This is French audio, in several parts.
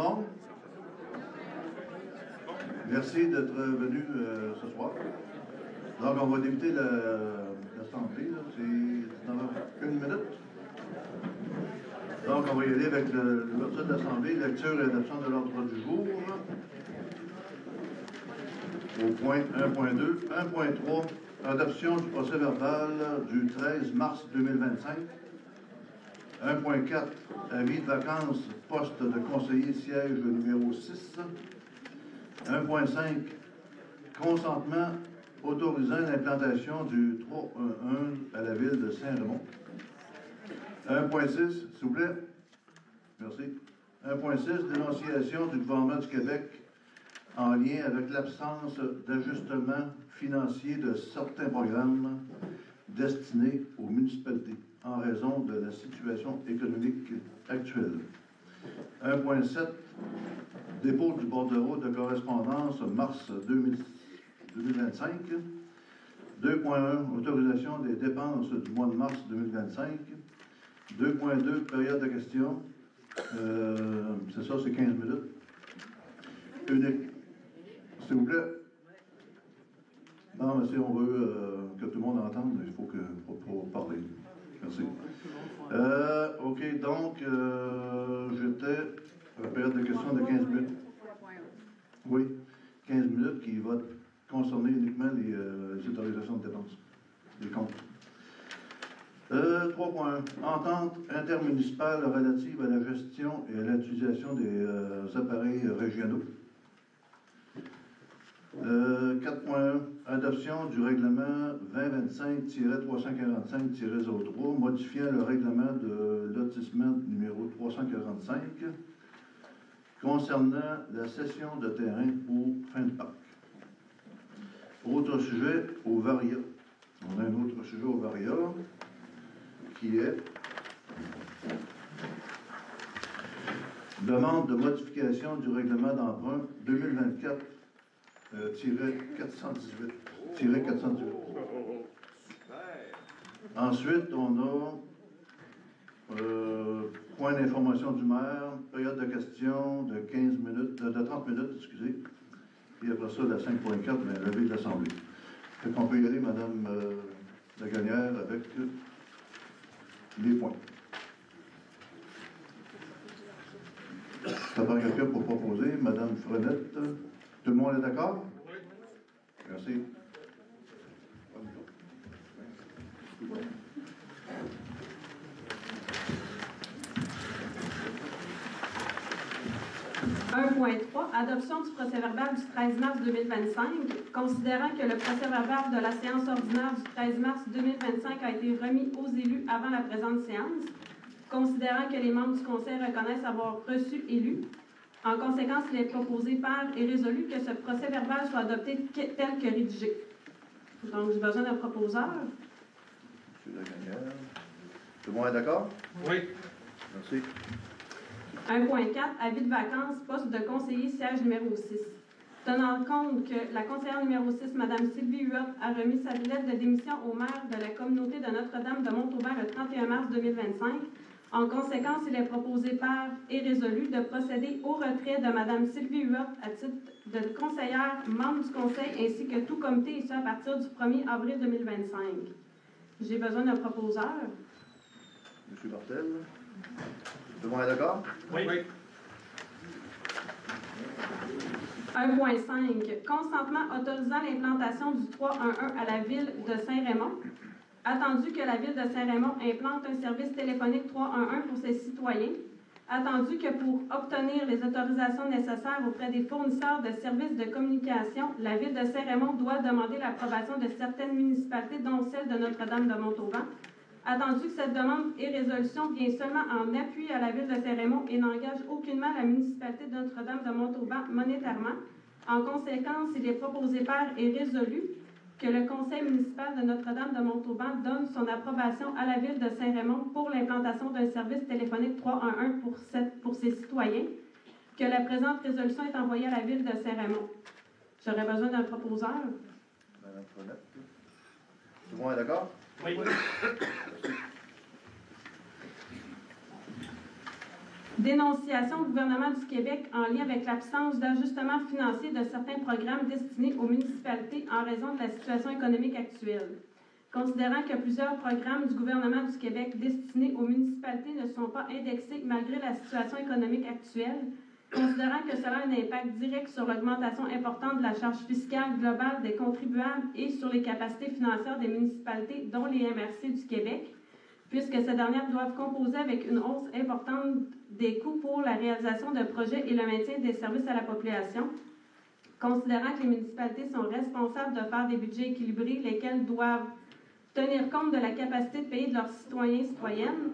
monde. Merci d'être venu ce soir. Donc, on va débuter l'Assemblée. C'est dans une minute. Donc, on va y aller avec l'ouverture de l'Assemblée, lecture et adoption de l'ordre du jour. Au point 1.2. 1.3, adoption du procès verbal du 13 mars 2025. 1.4, avis de vacances, poste de conseiller siège numéro 6. 1.5, consentement autorisant l'implantation du 311 à la ville de Saint-Raymond. 1.6, s'il vous plaît. Merci. 1.6, dénonciation du gouvernement du Québec en lien avec l'absence d'ajustement financier de certains programmes destinés aux municipalités en raison de la situation économique actuelle. 1.7, dépôt du bordereau de correspondance mars 2025. 2.1, autorisation des dépenses du mois de mars 2025. 2.2, période de questions. C'est ça, c'est 15 minutes. Unique. S'il vous plaît. Non, mais si on veut que tout le monde entende, il faut pour parler. Merci. OK, donc, j'étais à la période de questions de 15 minutes. Oui, 15 minutes qui va concerner uniquement les autorisations de dépenses, les comptes. 3.1. Entente intermunicipale relative à la gestion et à l'utilisation des appareils régionaux. 4.1. Adoption du règlement 2025-345-03 modifiant le règlement de lotissement numéro 345 concernant la cession de terrain pour fin de parc. Autre sujet au VARIA. On a un autre sujet au VARIA qui est demande de modification du règlement d'emprunt 2024-418. Ensuite, on a point d'information du maire, période de questions de 15 minutes, de 30 minutes, excusez. Et après ça, la 5.4, levée de l'Assemblée. Fait qu'on peut y aller, Madame Lagonière, avec les points. Ça prend quelqu'un pour proposer. Madame Frenette. Tout le monde est d'accord? Oui. Merci. 1.3, adoption du procès-verbal du 13 mars 2025. Considérant que le procès-verbal de la séance ordinaire du 13 mars 2025 a été remis aux élus avant la présente séance. Considérant que les membres du Conseil reconnaissent avoir reçu élus. En conséquence, il est proposé par et résolu que ce procès-verbal soit adopté tel que rédigé. Donc, j'ai besoin d'un proposeur. Monsieur Lagonière. Tout le monde est d'accord? Oui. Merci. 1.4, avis de vacances, poste de conseiller, siège numéro 6. Tenant compte que la conseillère numéro 6, Mme Sylvie Huot, a remis sa lettre de démission au maire de la communauté de Notre-Dame de Montauban le 31 mars 2025, en conséquence, il est proposé par et résolu de procéder au retrait de Mme Sylvie Huot à titre de conseillère, membre du conseil, ainsi que tout comité, et ce à partir du 1er avril 2025. J'ai besoin d'un proposeur. M. Martel. Tout le monde est d'accord? Oui. 1.5. Consentement autorisant l'implantation du 311 à la ville de Saint-Raymond. Attendu que la ville de Saint-Raymond implante un service téléphonique 311 pour ses citoyens. Attendu que pour obtenir les autorisations nécessaires auprès des fournisseurs de services de communication, la ville de Saint-Raymond doit demander l'approbation de certaines municipalités, dont celle de Notre-Dame de Montauban. Attendu que cette demande et résolution vient seulement en appui à la ville de Saint-Raymond et n'engage aucunement la municipalité de Notre-Dame de Montauban monétairement. En conséquence, il est proposé par et résolu que le conseil municipal de Notre-Dame de Montauban donne son approbation à la ville de Saint-Raymond pour l'implantation d'un service téléphonique 311 pour ses citoyens, que la présente résolution est envoyée à la ville de Saint-Raymond. J'aurais besoin d'un proposeur. Madame Frenette. Tout le monde est d'accord? Oui. Dénonciation au gouvernement du Québec en lien avec l'absence d'ajustement financier de certains programmes destinés aux municipalités en raison de la situation économique actuelle. Considérant que plusieurs programmes du gouvernement du Québec destinés aux municipalités ne sont pas indexés malgré la situation économique actuelle, considérant que cela a un impact direct sur l'augmentation importante de la charge fiscale globale des contribuables et sur les capacités financières des municipalités, dont les MRC du Québec, puisque ces dernières doivent composer avec une hausse importante des coûts pour la réalisation de projets et le maintien des services à la population, considérant que les municipalités sont responsables de faire des budgets équilibrés, lesquels doivent tenir compte de la capacité de payer de leurs citoyens et citoyennes,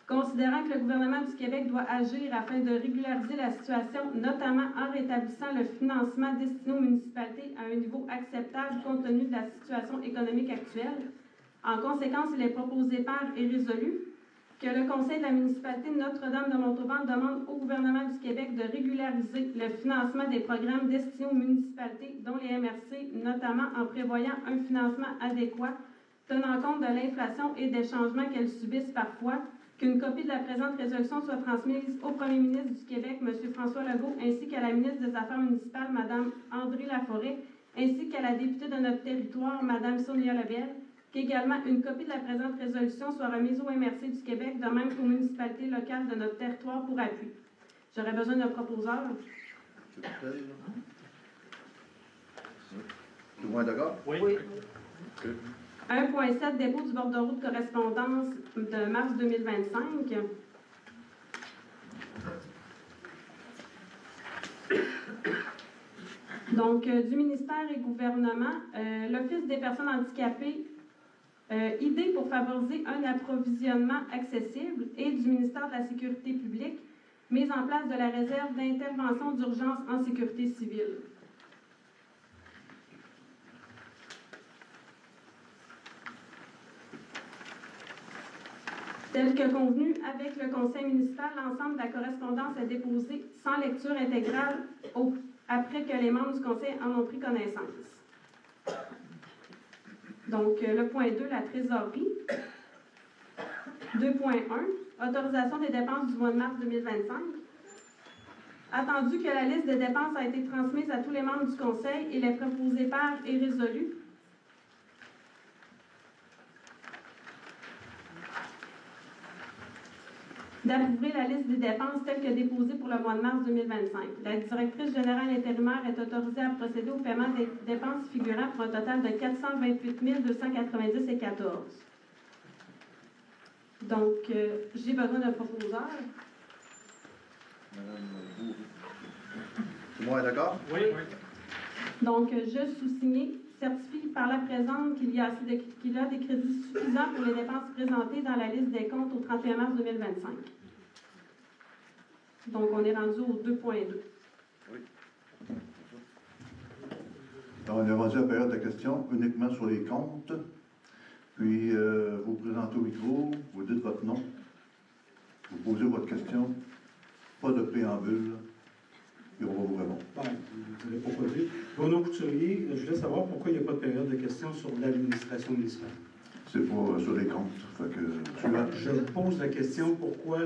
considérant que le gouvernement du Québec doit agir afin de régulariser la situation, notamment en rétablissant le financement destiné aux municipalités à un niveau acceptable compte tenu de la situation économique actuelle. En conséquence, il est proposé par et résolu que le Conseil de la municipalité de Notre-Dame-de-Montauban demande au gouvernement du Québec de régulariser le financement des programmes destinés aux municipalités, dont les MRC, notamment en prévoyant un financement adéquat, tenant compte de l'inflation et des changements qu'elles subissent parfois, qu'une copie de la présente résolution soit transmise au premier ministre du Québec, M. François Legault, ainsi qu'à la ministre des Affaires municipales, Mme André Laforêt, ainsi qu'à la députée de notre territoire, Mme Sonia Lebel, qu'également une copie de la présente résolution soit remise au MRC du Québec, de même qu'aux municipalités locales de notre territoire pour appui. J'aurais besoin d'un proposeur. Tout le monde est d'accord? Oui. Okay. 1.7, dépôt du bordereau de correspondance de mars 2025. Donc, du ministère et gouvernement, l'Office des personnes handicapées, idée pour favoriser un approvisionnement accessible, et du ministère de la Sécurité publique, mise en place de la réserve d'intervention d'urgence en sécurité civile. Tel que convenu avec le conseil municipal, l'ensemble de la correspondance est déposée sans lecture intégrale après que les membres du conseil en ont pris connaissance. Donc, le point 2, la trésorerie. 2.1, autorisation des dépenses du mois de mars 2025. Attendu que la liste des dépenses a été transmise à tous les membres du conseil, il est proposé par et résolu d'approuver la liste des dépenses telle que déposée pour le mois de mars 2025. La directrice générale intérimaire est autorisée à procéder au paiement des dépenses figurant pour un total de 428 290,14. Donc, j'ai besoin d'un proposeur. Tout le monde est d'accord? Oui. Donc, je sous-signée certifie par la présente qu'il y a des crédits suffisants pour les dépenses présentées dans la liste des comptes au 31 mars 2025. Donc, on est rendu au 2.2. Oui. Donc, on est rendu à la période de questions uniquement sur les comptes. Puis, vous présentez au micro, vous dites votre nom, vous posez votre question, pas de préambule, et on va vous répondre. Bon, vous allez proposer. Bruno Couturier, je voulais savoir pourquoi il n'y a pas de période de questions sur l'administration municipale. C'est pas sur les comptes. Fait que, Je pose la question pourquoi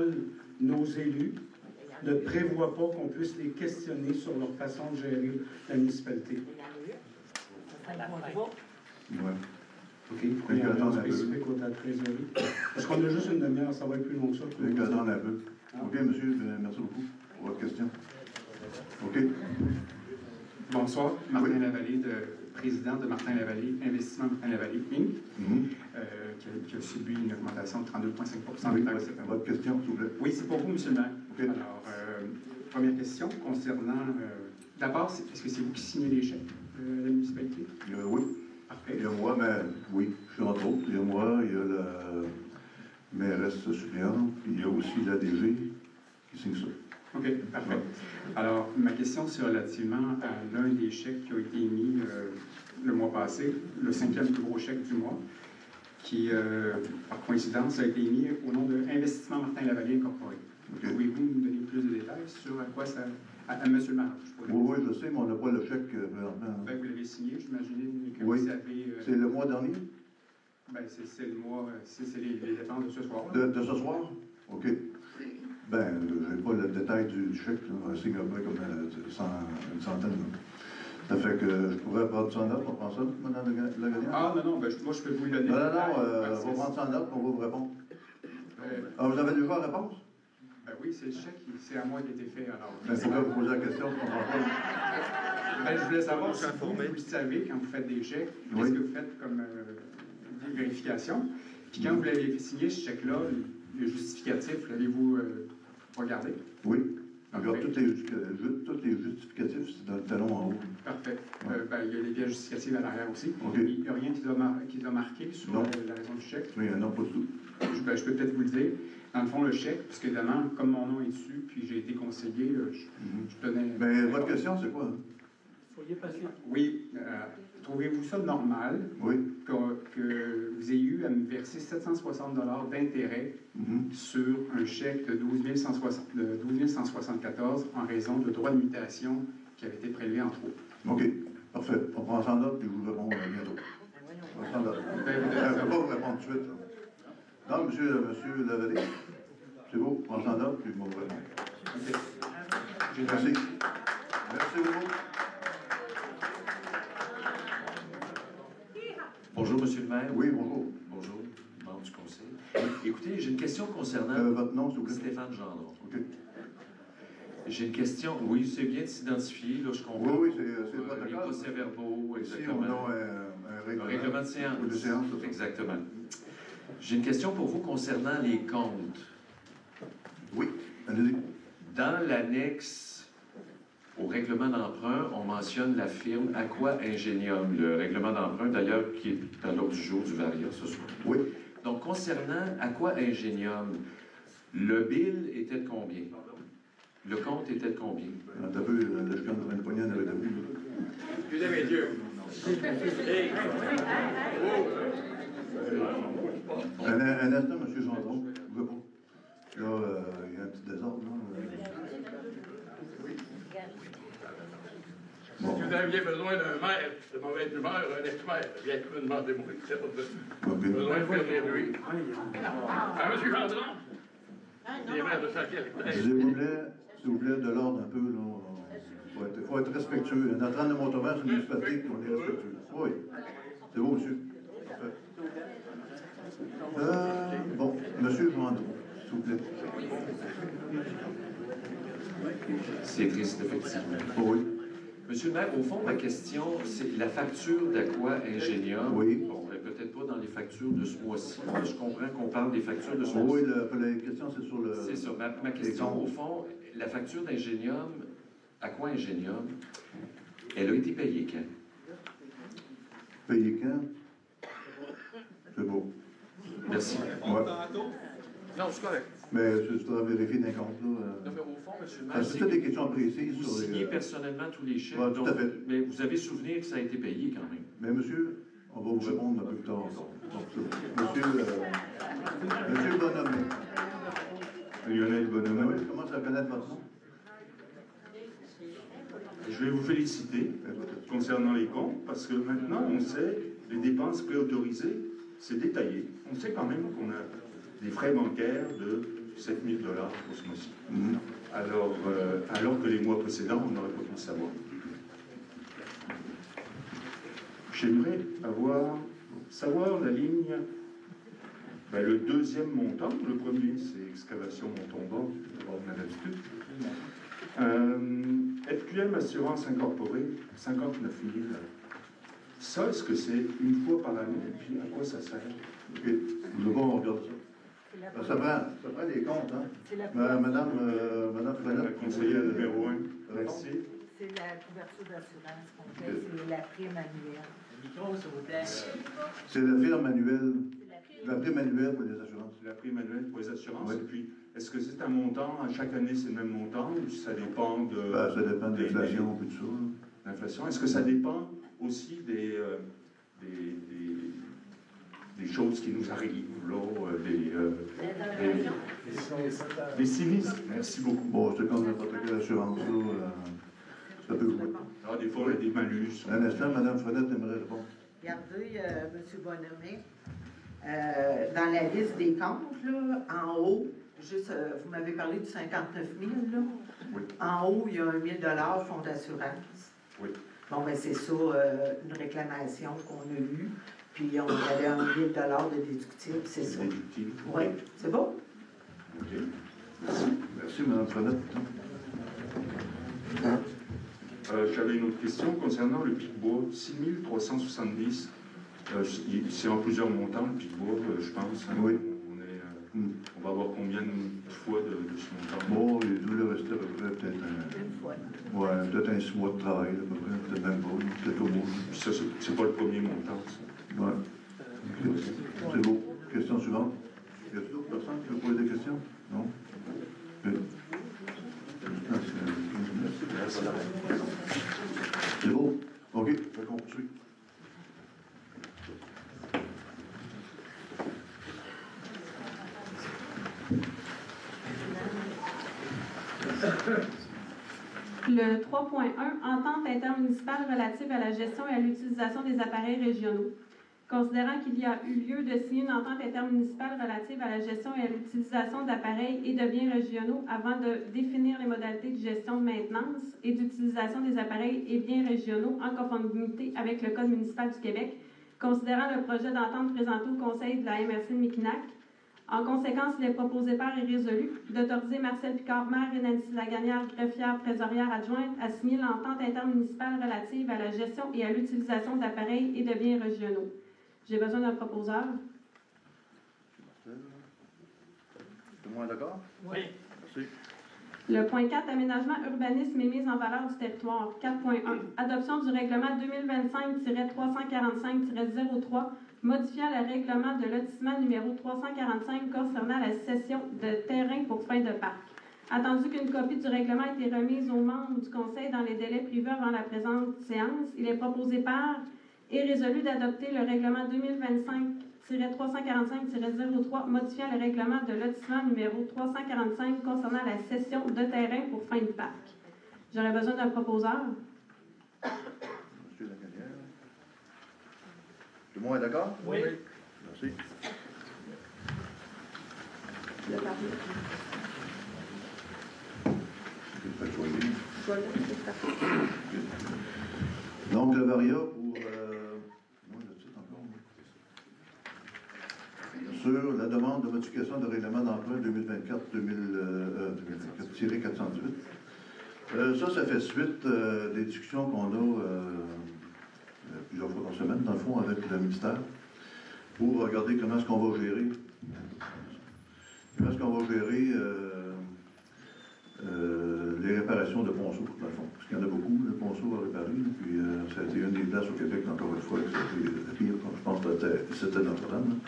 nos élus ne prévoient pas qu'on puisse les questionner sur leur façon de gérer la municipalité. ouais. OK, pourquoi il y a un spécifique au de la trésorerie? Parce qu'on a juste une demi-heure, ça va être plus long que ça. Vous pouvez attendre un peu. OK, monsieur, merci beaucoup pour votre question. OK. Bonsoir, Martin Lavallée, président de Martin Lavallée, Investissement Martin Lavallée, Inc., qui a subi une augmentation de 32,5 oui, votre question, s'il vous plaît. Oui, c'est pour vous, M. le maire. Okay. Alors, première question concernant... D'abord, est-ce que c'est vous qui signez les chèques de la municipalité? Oui. Parfait. Il y a moi, mais oui, je suis entre autres. Il y a moi, il y a la mairesse suppléante, puis il y a aussi la DG qui signe ça. OK, parfait. Alors, ma question, c'est relativement à l'un des chèques qui a été émis le mois passé, le 5e plus gros chèque du mois, qui, par coïncidence, a été émis au nom de Investissement Martin Lavallée Incorporé. Okay. Pouvez-vous nous donner plus de détails sur à quoi ça... à M. le maire, oui, je sais, mais on n'a pas le chèque présentement. Ben, vous l'avez signé, j'imagine que oui. vous savez... C'est le mois dernier? Ben, c'est le mois... c'est les dépenses de ce soir. De ce soir? OK. Ben, je n'ai pas le détail du chèque, là. C'est comme une centaine. Là. Ça fait que je pourrais prendre ça en note. On prend ça, Mme Lagonière? Ah, non, ben, moi, je peux vous le donner. Non, on va prendre ça en note, on va vous répondre. Vous avez déjà la réponse? Ben oui, c'est le chèque, c'est à moi qui a été fait. Alors, Ben, pourquoi vous posez la question? Je comprends pas. Ben, je voulais savoir si vous le savez, quand vous faites des chèques, qu'est-ce que vous faites comme vérification? Puis quand vous l'avez signé, ce chèque-là, le justificatif, l'avez-vous regardé? Oui. Regarde, tous les justificatifs, c'est dans le talon en haut. Parfait. Ben, il y a les pièces justificatives à l'arrière aussi. Okay. Il n'y a rien qui doit marquer sur la raison du chèque. Oui, non, pas du tout. Je peux peut-être vous le dire. Dans le fond, le chèque, parce qu'évidemment, comme mon nom est dessus, puis j'ai été conseiller, je tenais... Mais votre question, c'est quoi? Hein? Soyez patient. Oui. Trouvez-vous ça normal que vous ayez eu à me verser 760 $ d'intérêt sur un chèque de 12 174 en raison de droits de mutation qui avait été prélevé en trop? OK. Parfait. On prend ça en note, puis je vous réponds bientôt. On prend ça en note. Je ne vais pas vous répondre tout de suite. Là. Non, monsieur Lavallée, c'est beau. On prend ça en note, puis je vais vous répondre. Okay. Merci. Merci beaucoup. Bonjour, Monsieur le maire. Oui, bonjour. Bonjour, membre du conseil. Écoutez, j'ai une question concernant... Votre nom, s'il vous plaît? Stéphane Gendron. OK. J'ai une question. Oui, c'est bien de s'identifier, là, je comprends. Oui, c'est le protocole. Les procès-verbaux, exactement. Ici, on a un règlement de séance. Ou de séance, exactement. J'ai une question pour vous concernant les comptes. Oui, allez-y. Dans l'annexe au règlement d'emprunt, on mentionne la firme Aqua Ingenium, le règlement d'emprunt d'ailleurs qui est à l'ordre du jour du Varia ce soir. Oui. Donc, concernant Aqua Ingenium, le bill était de combien? Le compte était de combien? T'as vu, le chien de une poignée avec vous. Excusez mes dieux. Un instant, M. Gendron. Là, il y a un petit désordre, là. Bon. Si vous aviez besoin d'un maire de mauvaise humeur, un ex-maire, bien que vous demandez-moi. C'est pas besoin de faire des bruits. Ah, M. Gendron? Les maires de Saint-Pierre. S'il vous plaît, de l'ordre un peu, là. Il faut être respectueux. Notre rang de Montauban, c'est une municipalité qu'on est respectueux. Oui. C'est beau, monsieur. Bon, monsieur Gendron, s'il vous plaît. C'est triste, effectivement. Oui. Monsieur le maire, au fond, ma question, c'est la facture d'Aqua Ingenium. Oui. Bon, peut-être pas dans les factures de ce mois-ci. Je comprends qu'on parle des factures de ce mois-ci. Oui, la question, c'est sur le... C'est ça. Ma question, au fond, la facture d'Ingenium, Aqua Ingenium, elle a été payée quand? Payée quand? C'est beau. Merci. Ouais. Non, c'est correct. Mais je dois vérifier d'un compte, là. Non, mais au fond, monsieur le maire, C'est peut-être des questions précises vous sur les... signez personnellement tous les chèques. Ouais, tout à fait. Mais vous avez souvenir que ça a été payé quand même. Mais monsieur, on va vous répondre un peu plus tard encore. Donc, monsieur Bonhomme. Lionel Bonhomme. Oui, je commence à connaître votre nom. Je vais vous féliciter concernant les comptes, parce que maintenant, on sait, les dépenses préautorisées, c'est détaillé. On sait quand même qu'on a des frais bancaires de 7 000 $ pour ce mois-ci. Alors que les mois précédents, on n'aurait pas pu le savoir. J'aimerais savoir la ligne, le deuxième montant. Le premier, c'est excavation Montomba, on a l'habitude. FQM Assurance Incorporée, 59 000. Ça, est-ce que c'est une fois par année? Et puis, à quoi ça sert? OK. Nous on regarde ça. Ça prend des comptes, hein? Madame La conseillère numéro 1. Merci. C'est la couverture d'assurance qu'on fait, c'est la prime annuelle. C'est la firme annuelle. La prime annuelle pour les assurances. La prime annuelle pour les assurances. Oui. Et puis, est-ce que c'est un montant, à chaque année c'est le même montant, ou ça dépend de... Ça dépend de l'inflation et tout ça. L'inflation. Est-ce que ça dépend aussi des choses qui nous arrivent, là, des sinistres? Merci beaucoup. Bon, c'est comme n'importe quelle assurance, là. Ça peut jouer. Ah, des fois, il y a des malus. Un instant, Mme Frenette aimerait répondre. Regardez, M. Bonhomme, dans la liste des comptes, là, en haut, juste, vous m'avez parlé du 59 000, là. Oui. En haut, il y a un 1 000 fonds d'assurance. Oui. Bon, ben c'est ça, une réclamation qu'on a eue. Puis on avait 1 000 de déductible, c'est ça. Déductible. Oui, c'est bon? OK. Merci, Mme Frenette. J'avais une autre question concernant le pic-bois. 6 370, c'est en plusieurs montants, le pic-bois, je pense. Hein. Oui. On va avoir combien de fois de ce montant? Bon, il doit rester à peu près peut-être Une fois. ouais, peut-être un 6 mois de travail, à peu près, peut-être même pas, quelques mois. Ça, c'est pas le premier montant, ça. Ouais. Okay. C'est beau. Question suivante. Y a-t-il d'autres personnes qui veulent poser des questions? Non? Okay. C'est beau. OK, fait qu'on poursuit. Le 3.1, entente intermunicipale relative à la gestion et à l'utilisation des appareils régionaux. Considérant qu'il y a eu lieu de signer une entente intermunicipale relative à la gestion et à l'utilisation d'appareils et de biens régionaux avant de définir les modalités de gestion, de maintenance et d'utilisation des appareils et biens régionaux en conformité avec le Code municipal du Québec, considérant le projet d'entente présenté au Conseil de la MRC de Mekinac. En conséquence, il est proposé par et résolu d'autoriser Marcel Picard, maire, et Nancy Lagagnère, greffière, trésorière adjointe, à signer l'entente intermunicipale relative à la gestion et à l'utilisation d'appareils et de biens régionaux. J'ai besoin d'un proposeur. Tout le monde est d'accord? Oui. Merci. Le point 4, aménagement, urbanisme et mise en valeur du territoire. 4.1, adoption du règlement 2025-345-03, modifiant le règlement de lotissement numéro 345 concernant la cession de terrain pour fin de parc. Attendu qu'une copie du règlement a été remise aux membres du Conseil dans les délais prévus avant la présente séance, il est proposé par et résolu d'adopter le règlement 2025-345-03 modifiant le règlement de lotissement numéro 345 concernant la cession de terrain pour fin de parc. J'aurais besoin d'un proposeur. Monsieur Lagagnière. Tout le monde est d'accord? Oui. Merci. Donc, le VARIA pour... sur la demande de modification de règlement d'emprunt 2024-418. Ça fait suite des discussions qu'on a plusieurs fois par semaine, dans le fond, avec le ministère, pour regarder comment est-ce qu'on va gérer. Comment est-ce qu'on va gérer les réparations de ponceaux, dans le fond. Parce qu'il y en a beaucoup, de ponceaux à réparer. Puis ça a été une des places au Québec, encore une fois, que c'était la pire, je pense que c'était Notre-Dame.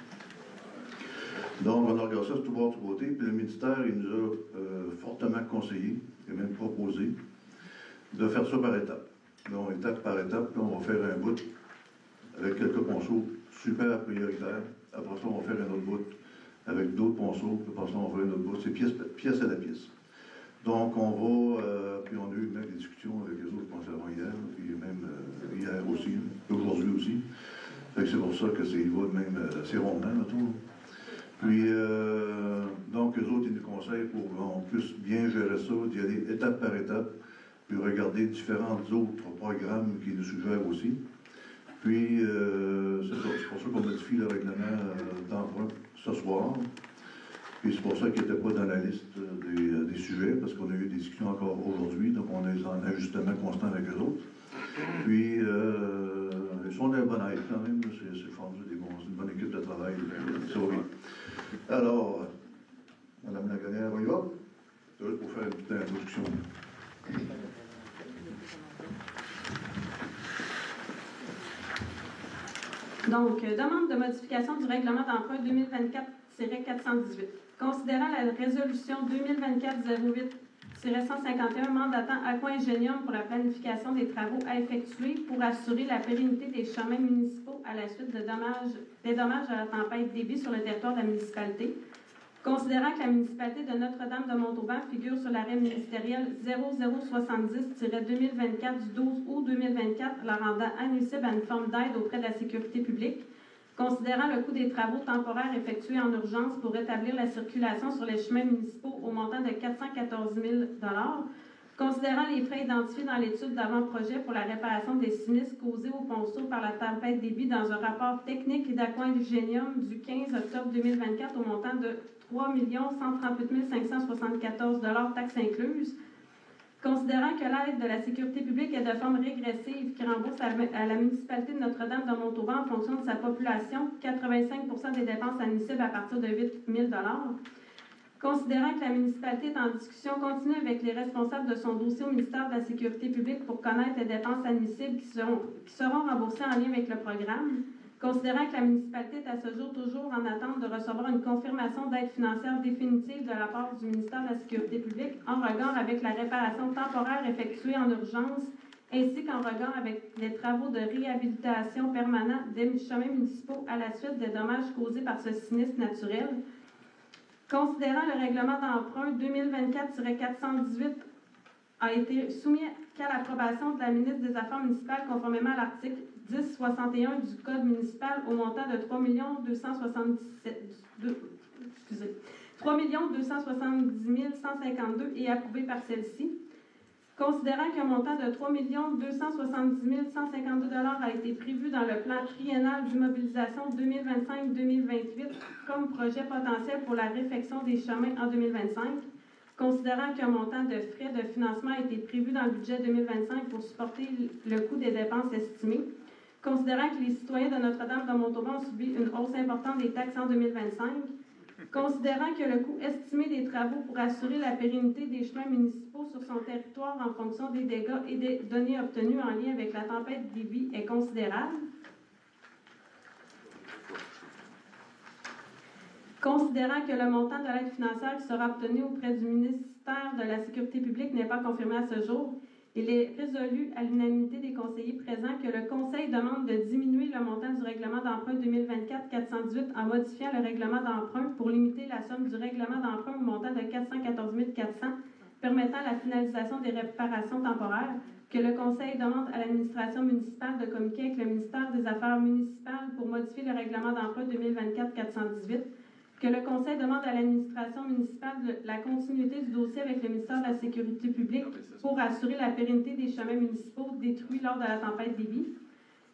Donc, on a regardé ça de tout bord, de tout côté, puis le ministère, il nous a fortement conseillé, et même proposé, de faire ça par étapes. Donc, étape par étape, là, on va faire un bout avec quelques ponceaux super prioritaires. Après ça, on va faire un autre bout avec d'autres ponceaux, puis après ça, on va faire un autre bout. C'est pièce à la pièce. Donc, on va, puis on a eu même des discussions avec les autres concernant hier, puis même hier aussi, aujourd'hui aussi. Fait que c'est pour ça que il va même assez rondement, mettons. Puis, donc, eux autres, ils nous conseillent pour qu'on puisse bien gérer ça, d'y aller étape par étape, puis regarder différents autres programmes qui nous suggèrent aussi. Puis, c'est pour ça qu'on modifie le règlement d'emprunt ce soir. Puis, c'est pour ça qu'il n'était pas dans la liste des sujets, parce qu'on a eu des discussions encore aujourd'hui, donc on est en ajustement constant avec eux autres. Puis, ils sont d'un bon aide quand même, c'est formé c'est une bonne équipe de travail, ça va bien. Alors, Mme Lagagnière, on y va? C'est juste pour faire une petite introduction. Donc, demande de modification du règlement d'emprunt 2024-418. Considérant la résolution 2024-08-151 mandatant Aqua-Ingenium pour la planification des travaux à effectuer pour assurer la pérennité des chemins municipaux à la suite des dommages à la tempête Débby sur le territoire de la municipalité. Considérant que la municipalité de Notre-Dame-de-Montauban figure sur l'arrêt ministériel 0070-2024 du 12 août 2024, la rendant admissible à une forme d'aide auprès de la sécurité publique. Considérant le coût des travaux temporaires effectués en urgence pour rétablir la circulation sur les chemins municipaux au montant de 414 000 $, considérant les frais identifiés dans l'étude d'avant-projet pour la réparation des sinistres causés au Ponceau par la tempête Déby dans un rapport technique d'Aqua-Ingenium du 15 octobre 2024 au montant de 3 138 574 $ taxes incluses, considérant que l'aide de la sécurité publique est de forme régressive qui rembourse à la municipalité de Notre-Dame de Montauban en fonction de sa population 85 % des dépenses admissibles à partir de 8 000 $, considérant que la municipalité est en discussion continue avec les responsables de son dossier au ministère de la Sécurité publique pour connaître les dépenses admissibles qui seront remboursées en lien avec le programme, considérant que la municipalité est à ce jour toujours en attente de recevoir une confirmation d'aide financière définitive de la part du ministère de la Sécurité publique en regard avec la réparation temporaire effectuée en urgence, ainsi qu'en regard avec les travaux de réhabilitation permanente des chemins municipaux à la suite des dommages causés par ce sinistre naturel. Considérant le règlement d'emprunt 2024-418 a été soumis qu'à l'approbation de la ministre des Affaires municipales conformément à l'article 1061 du Code municipal au montant de 3 270 152 et approuvé par celle-ci. Considérant qu'un montant de 3 270 152 $ a été prévu dans le plan triennal d'immobilisation 2025-2028 comme projet potentiel pour la réfection des chemins en 2025, considérant qu'un montant de frais de financement a été prévu dans le budget 2025 pour supporter le coût des dépenses estimées, considérant que les citoyens de Notre-Dame de Montauban ont subi une hausse importante des taxes en 2025, considérant que le coût estimé des travaux pour assurer la pérennité des chemins municipaux sur son territoire en fonction des dégâts et des données obtenues en lien avec la tempête Déby est considérable, considérant que le montant de l'aide financière qui sera obtenu auprès du ministère de la Sécurité publique n'est pas confirmé à ce jour, il est résolu à l'unanimité des conseillers présents que le Conseil demande de diminuer le montant du règlement d'emprunt 2024-418 en modifiant le règlement d'emprunt pour limiter la somme du règlement d'emprunt au montant de 414 400 permettant la finalisation des réparations temporaires, que le Conseil demande à l'administration municipale de communiquer avec le ministère des Affaires municipales pour modifier le règlement d'emprunt 2024-418, que le Conseil demande à l'administration municipale la continuité du dossier avec le ministère de la Sécurité publique pour assurer la pérennité des chemins municipaux détruits lors de la tempête Déby,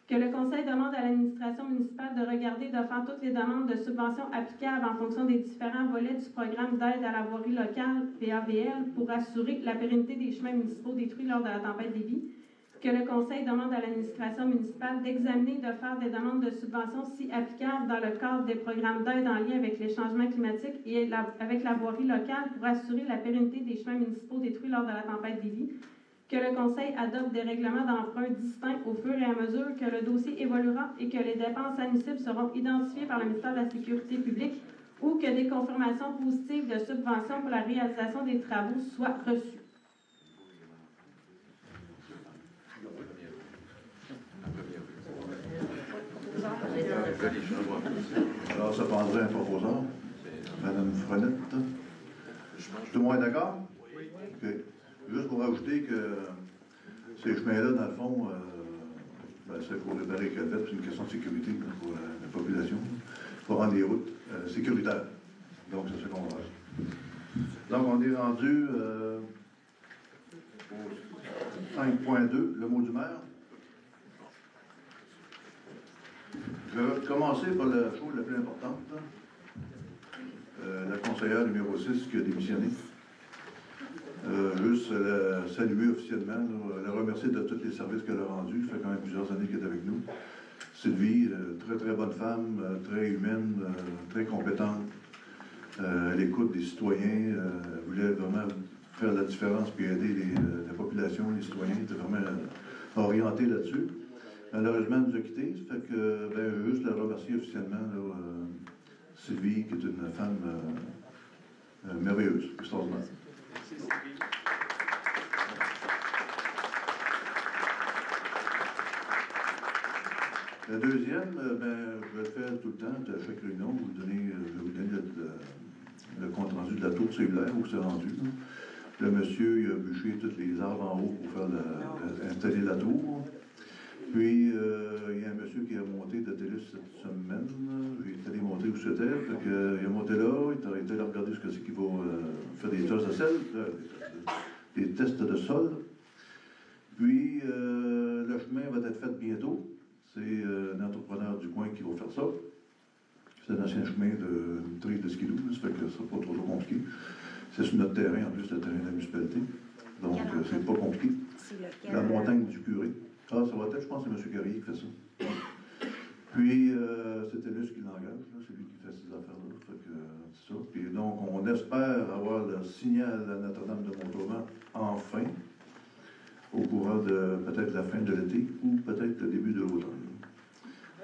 que le Conseil demande à l'administration municipale de regarder de faire toutes les demandes de subventions applicables en fonction des différents volets du programme d'aide à la voirie locale, PAVL, pour assurer la pérennité des chemins municipaux détruits lors de la tempête Déby, que le Conseil demande à l'administration municipale d'examiner et de faire des demandes de subventions si applicables dans le cadre des programmes d'aide en lien avec les changements climatiques et avec la voirie locale pour assurer la pérennité des chemins municipaux détruits lors de la tempête Déby, que le Conseil adopte des règlements d'emprunt distincts au fur et à mesure que le dossier évoluera et que les dépenses admissibles seront identifiées par le ministère de la Sécurité publique ou que des confirmations positives de subventions pour la réalisation des travaux soient reçues. Alors, ça prendrait un proposant. Madame Frenette. Tout le monde est d'accord? Oui. Okay. Juste pour ajouter que ces chemins-là, dans le fond, c'est pour les barricades, c'est une question de sécurité pour la population, pour rendre les routes sécuritaires. Donc, c'est ce qu'on va faire. Donc, on est rendu au 5.2, le mot du maire. Je vais commencer par la chose la plus importante, la conseillère numéro 6 qui a démissionné. Juste la saluer officiellement, la remercier de tous les services qu'elle a rendus. Ça fait quand même plusieurs années qu'elle est avec nous. Sylvie, très très bonne femme, très humaine, très compétente. À l'écoute des citoyens, elle voulait vraiment faire la différence puis aider la population, les citoyens. Elle était vraiment orientée là-dessus. Malheureusement, elle nous a quittés. Ça fait que je veux juste la remercier officiellement, là, Sylvie, qui est une femme merveilleuse, extraordinaire. La deuxième, je vais le faire tout le temps, à chaque réunion, je vais vous donner le compte rendu de la tour cellulaire où c'est rendu. Là. Le monsieur il a bûché tous les arbres en haut pour faire installer la tour. Puis, il y a un monsieur qui a monté de télé cette semaine. J'ai été allé monter où c'était. Il a monté là, il a été là regarder ce que c'est qu'il va faire des tests de sel, des tests de sol. Puis, le chemin va être fait bientôt. C'est un entrepreneur du coin qui va faire ça. C'est un ancien chemin de tri de skidoo, ça fait que c'est pas trop compliqué. C'est sur notre terrain, en plus, le terrain de la municipalité. Donc, c'est pas compliqué. La montagne du curé. Ah, ça va être, je pense, c'est M. Carrier qui fait ça. Puis, c'est TELUS qui l'engage, c'est lui qui fait ces affaires-là. C'est ça. Puis donc, on espère avoir le signal à Notre-Dame de Montauban enfin, au courant de peut-être la fin de l'été ou peut-être le début de l'automne.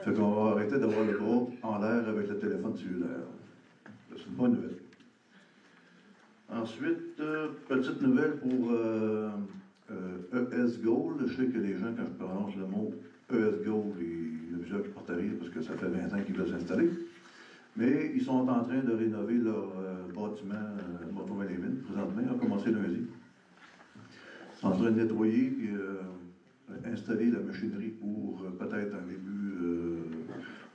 Fait qu'on va arrêter d'avoir le bras en l'air avec le téléphone cellulaire. C'est une bonne nouvelle. Ensuite, petite nouvelle pour ES Gold. Je sais que les gens, quand je prononce le mot ES Gold, il y en a plusieurs qui portent à rire parce que ça fait 20 ans qu'ils veulent s'installer. Mais ils sont en train de rénover leur bâtiment Montauban-les-Mines, présentement. Ils ont commencé lundi. Ils sont en train de nettoyer et installer la machinerie pour peut-être un début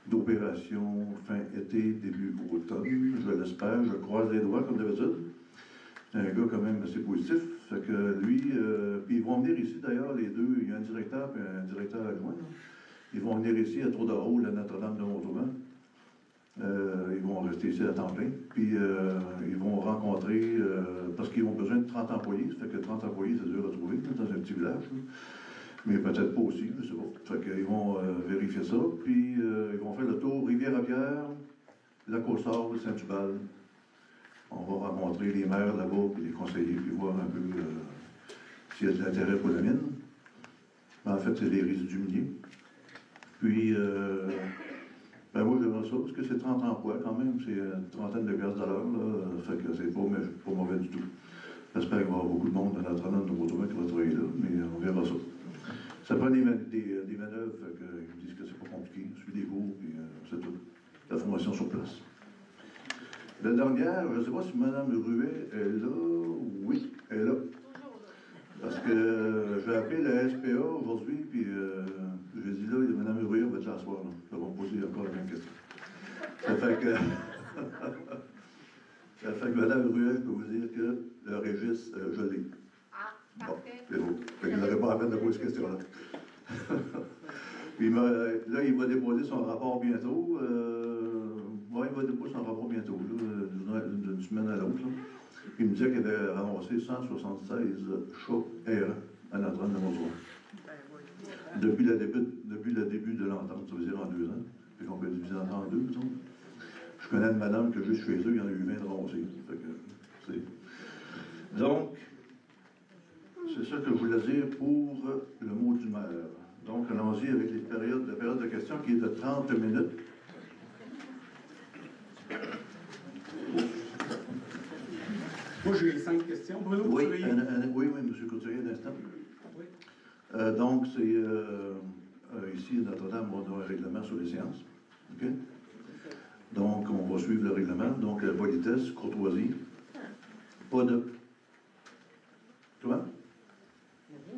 d'opération fin été, début automne. Je l'espère, je croise les doigts comme d'habitude. C'est un gars quand même assez positif. Fait que lui, puis ils vont venir ici d'ailleurs, les deux, il y a un directeur et un directeur adjoint. Ils vont venir ici à Tour-de-Rôle, à Notre-Dame de Montauban. Ils vont rester ici à temps plein. Puis ils vont rencontrer, parce qu'ils ont besoin de 30 employés. Ça fait que 30 employés, c'est dur à trouver dans un petit village. Mais peut-être pas aussi, je sais pas. Fait qu'ils vont vérifier ça. Puis ils vont faire le tour Rivière-à-Pierre, Lac-aux-Sables, Saint-Tubal. On va rencontrer les maires là-bas, puis les conseillers, puis voir un peu s'il y a de l'intérêt pour la mine. En fait, c'est les résidus miniers. Puis, ben moi, j'aimerais ça, parce que c'est 30 emplois quand même, c'est une trentaine de piastres de l'heure, là. Fait que c'est pas mauvais du tout. J'espère qu'il va y avoir beaucoup de monde dans Notre-Dame de Montauban qui va travailler là, mais on verra ça. Ça prend des manœuvres, fait que, ils disent que c'est pas compliqué. On suit des cours, puis c'est tout. La formation sur place. La dernière, je ne sais pas si Mme Ruet est là. Oui, elle est là. Parce que j'ai appelé la SPA aujourd'hui, puis j'ai dit là, Mme Ruet, on va déjà s'asseoir. Ça va me poser encore la même question. Ça fait que Mme Ruet, je peux vous dire que le registre, je l'ai. Ah, parfait. Bon, c'est beau. Il n'aurait pas à peine de poser cette question-là. Puis là, il va déposer son rapport bientôt. Oui, il va déposer son rapport bientôt, d'une semaine à l'autre. Il me disait qu'il avait ramassé 176 chats errants à Notre-Dame de Montauban. Depuis le début de l'entente, ça veut dire en 2 ans. Puis qu'on peut diviser en 2, disons. Je connais une madame que juste chez eux, il y en a eu 20 ramassés. Donc, c'est ça que je voulais dire pour le mot du maire. Donc, allons-y avec la période de questions qui est de 30 minutes. Moi, j'ai 5 questions. Bruno, oui, M. Couturier, un instant. Oui. Donc, c'est ici, à Notre-Dame, on a un règlement sur les séances. OK? Donc, on va suivre le règlement. Donc, politesse, courtoisie. Pas de... Comment?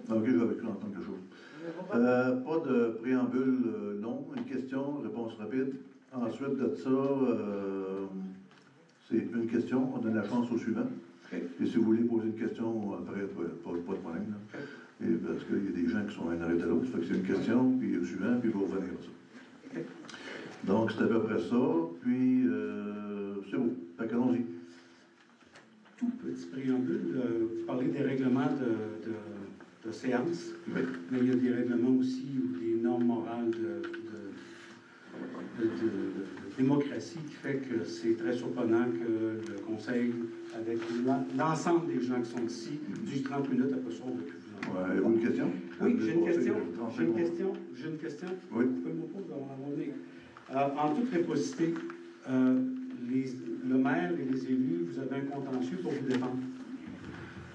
OK, je vais avec toi entendre quelque chose. Pas de préambule long, une question, réponse rapide. Ensuite de ça, c'est une question, on donne la chance au suivant. Okay. Et si vous voulez poser une question, après, pas de problème. Là. Okay. Et parce qu'il y a des gens qui sont un arrêt de l'autre, fait que c'est une question, puis au suivant, puis il va revenir à ça. Okay. Donc, c'est à peu près ça, puis c'est beau. Fait qu'allons-y. Tout petit préambule, vous parlez des règlements de séance, oui. Mais il y a des règlements aussi ou des normes morales de démocratie qui fait que c'est très surprenant que le Conseil, avec l'ensemble des gens qui sont ici, du 30 minutes après ça, on ne peut plus vous en parler. Avez-vous une question? Oui, j'ai une question. Oui. Vous pouvez me poser dans la en toute réciprocité, le maire et les élus, vous avez un contentieux pour vous défendre.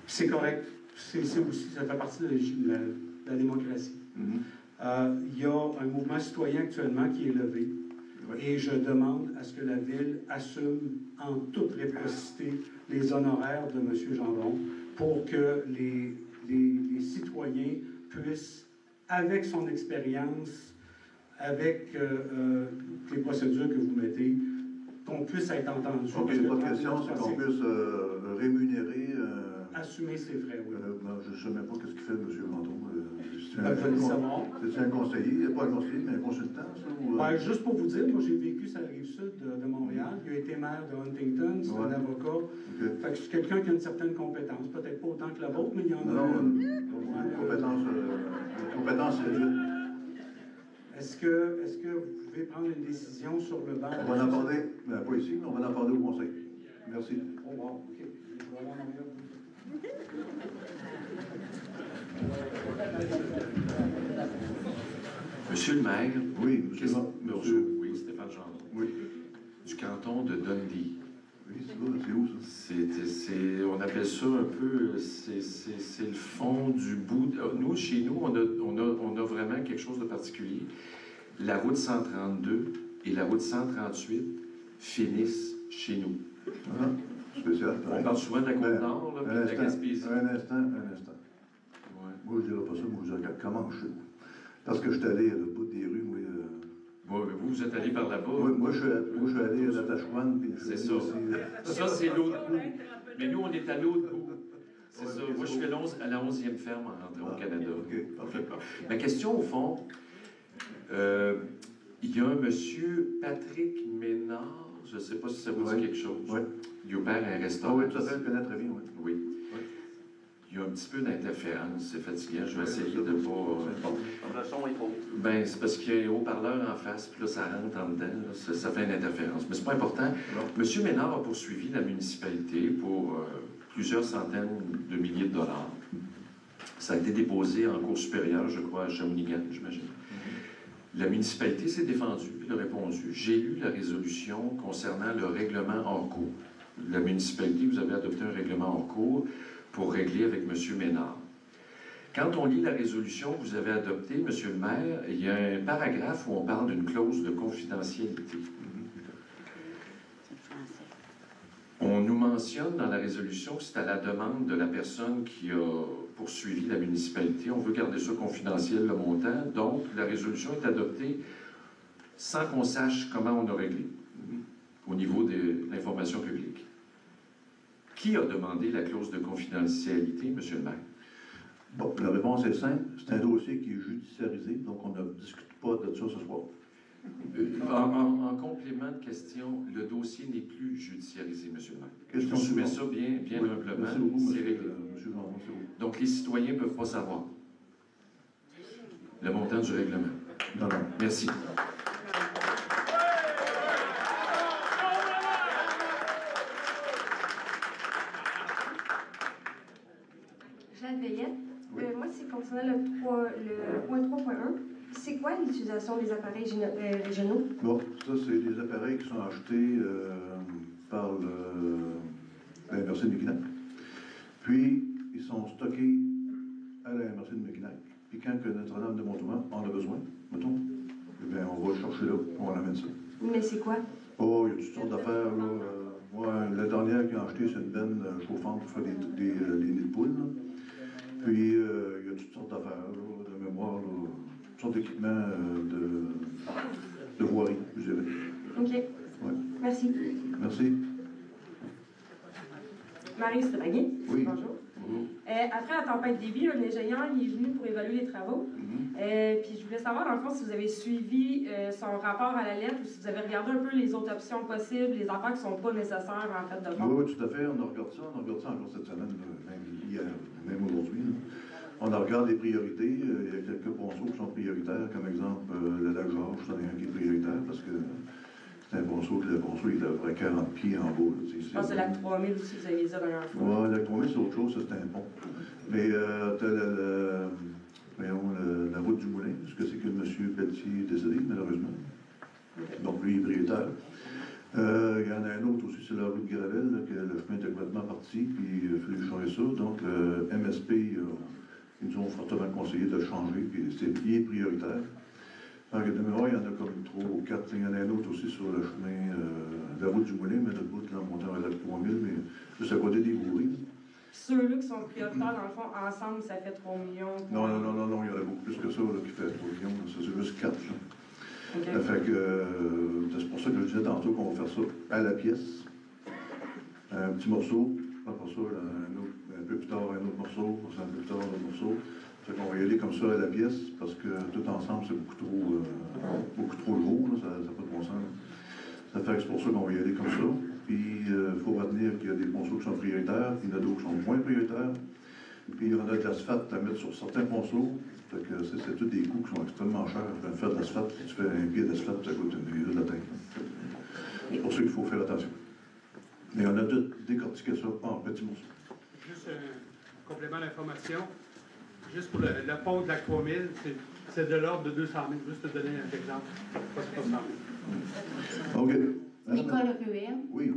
C'est correct. C'est aussi, ça fait partie de la démocratie. Mm-hmm. Il y a un mouvement citoyen actuellement qui est levé. Oui. Et je demande à ce que la Ville assume en toute réciprocité les honoraires de M. Gendron pour que les citoyens puissent avec son expérience, avec les procédures que vous mettez, qu'on puisse être entendu. OK, votre question, c'est qu'on puisse rémunérer... assumer ses frais, oui. Je ne sais même pas ce qu'il fait, M. Landon. Vous allez savoir. C'est un conseiller, pas un conseiller, mais un consultant, ça? Ou, juste pour vous dire, moi j'ai vécu sur la Rive-Sud de Montréal. Il a été maire de Huntington, c'est un avocat. Okay. Fait que c'est quelqu'un qui a une certaine compétence. Peut-être pas autant que la vôtre, mais il y en a une compétence réduite. Est-ce que vous pouvez prendre une décision sur le banc? On va en parler, pas ici, mais on va en parler au conseil. Merci. Oh wow, OK. Je vais aller en arrière. Monsieur le maire, oui, oui, Stéphane Gendron, oui, du canton de Dundee. Oui, c'est où ça? On appelle ça un peu, c'est le fond du bout. Nous, chez nous, on a vraiment quelque chose de particulier. La route 132 et la route 138 finissent chez nous. Ah, spécial. On parle souvent de la Côte-Nord, puis de la Gaspésie. Un instant. Ouais. Moi, je dirais pas ça, moi, je regarde comment je suis. Parce que je suis allé à le bout des rues, moi. Vous êtes allé par là-bas. Moi, je suis allé à la Tachouane. C'est ça. Ça, c'est l'autre bout. Mais nous, on est à l'autre bout. C'est ça. Moi, je fais à la 11e ferme en rentrant au Canada. OK, parfait. Ma question, au fond, il y a un monsieur Patrick Ménard, je ne sais pas si ça vous dit quelque chose. Oui. Il opère un restaurant. Oui, tout à fait, je connais très bien, oui. Oui. Il y a un petit peu d'interférence, c'est fatigant, je vais essayer de ne pas... Le son est trop. Ben, c'est parce qu'il y a un haut-parleur en face, puis là, ça rentre en dedans, là, ça fait une interférence. Mais c'est pas important. Non. Monsieur Ménard a poursuivi la municipalité pour plusieurs centaines de milliers de dollars. Ça a été déposé en cour supérieure, je crois, à Shawinigan, j'imagine. La municipalité s'est défendue, elle a répondu. J'ai lu la résolution concernant le règlement hors cours. La municipalité, vous avez adopté un règlement hors cours pour régler avec M. Ménard. Quand on lit la résolution que vous avez adoptée, M. le maire, il y a un paragraphe où on parle d'une clause de confidentialité. On nous mentionne dans la résolution que c'est à la demande de la personne qui a poursuivi la municipalité. On veut garder ça confidentiel, le montant. Donc, la résolution est adoptée sans qu'on sache comment on a réglé au niveau de l'information publique. Qui a demandé la clause de confidentialité, M. le maire? Bon, la réponse est simple. C'est un dossier qui est judiciarisé, donc on ne discute pas de ça ce soir. En complément de question, le dossier n'est plus judiciarisé, M. le maire. Question Je soumets ça bien humblement. C'est réglé. Donc, les citoyens ne peuvent pas savoir le montant du règlement. Non. Merci. Jeanne Veillette. Moi, c'est concernant le point 3.1. C'est quoi l'utilisation des appareils régionaux? Bon, ça, c'est des appareils qui sont achetés par la MRC de Mekinac. Puis, ils sont stockés à la MRC de Mekinac. Puis, quand Notre-Dame de Montauban en a besoin, mettons, eh bien, on va le chercher là, on ramène ça. Mais c'est quoi? Oh, il y a toutes sortes d'affaires, là. Moi, la dernière qu'ils ont acheté, c'est une benne chauffante pour faire des nids de poules, là. Puis, il y a toutes sortes d'affaires, de mémoire, là, toutes sortes d'équipements de voirie, je dirais. OK. Ouais. Merci. Merci. Marie Stéphanie. Oui. Bonjour. Après la tempête d'Évi, un ingénieur il est venu pour évaluer les travaux. Puis je voulais savoir, dans le fond, si vous avez suivi son rapport à la lettre ou si vous avez regardé un peu les autres options possibles, les affaires qui ne sont pas nécessaires, en fait, de faire. Oui, tout à fait. On regarde ça encore cette semaine, même hier, même aujourd'hui. On regarde les priorités. Il y a quelques ponceaux qui sont prioritaires, comme exemple le lac Georges, c'en est un qui est prioritaire parce que c'est un ponceau, que le ponceau il est à peu près 40 pieds en bas. Je pense que c'est lac 3000 aussi, vous avez dit la dernière fois. Oui, lac 3000, c'est autre chose, c'est un pont. Mais tu as la route du Moulin, parce que c'est que M. Pelletier est décédé, malheureusement. Donc, lui, il est prioritaire. Il y en a un autre aussi, c'est la rue de Gravel, là, que le chemin est complètement parti, puis il a fallu changer ça. Donc, le MSP, ils nous ont fortement conseillé de le changer, puis il est prioritaire. Donc, de mémoire, il y en a comme 3 ou 4. Il y en a un autre aussi sur le chemin de la route du Moulin, mais le bout de la montagne à la 3000, mais juste à côté des Gouries. ceux-là qui sont prioritaires, dans le fond, ensemble, ça fait 3 millions. Non, il y en a beaucoup plus que ça là, qui fait 3 millions. C'est juste 4. Okay. Ça fait que c'est pour ça que je disais tantôt qu'on va faire ça à la pièce. Un petit morceau, après ça, un peu plus tard, un autre morceau, un peu plus tard, un autre morceau. Ça fait qu'on va y aller comme ça à la pièce, parce que tout ensemble, c'est beaucoup trop gros, là, ça n'a pas de bon sens. Ça fait que c'est pour ça qu'on va y aller comme ça. Puis, il faut retenir qu'il y a des ponceaux qui sont prioritaires, puis il y en a d'autres qui sont moins prioritaires. Puis, il y en a de l'asphalte à mettre sur certains ponceaux. Fait que c'est tous des coûts qui sont extrêmement chers. Faire de l'asphalte, si tu fais un pied d'asphalte, ça coûte une grille de la tête. C'est pour ça qu'il faut faire attention. Mais on a décortiqué ça en petits morceaux. Juste un complément d'information. Juste pour le pont de la 3000, c'est de l'ordre de 200 000. Juste te donner un exemple. Pas 300 000. OK. Nicole Ruel. Oui.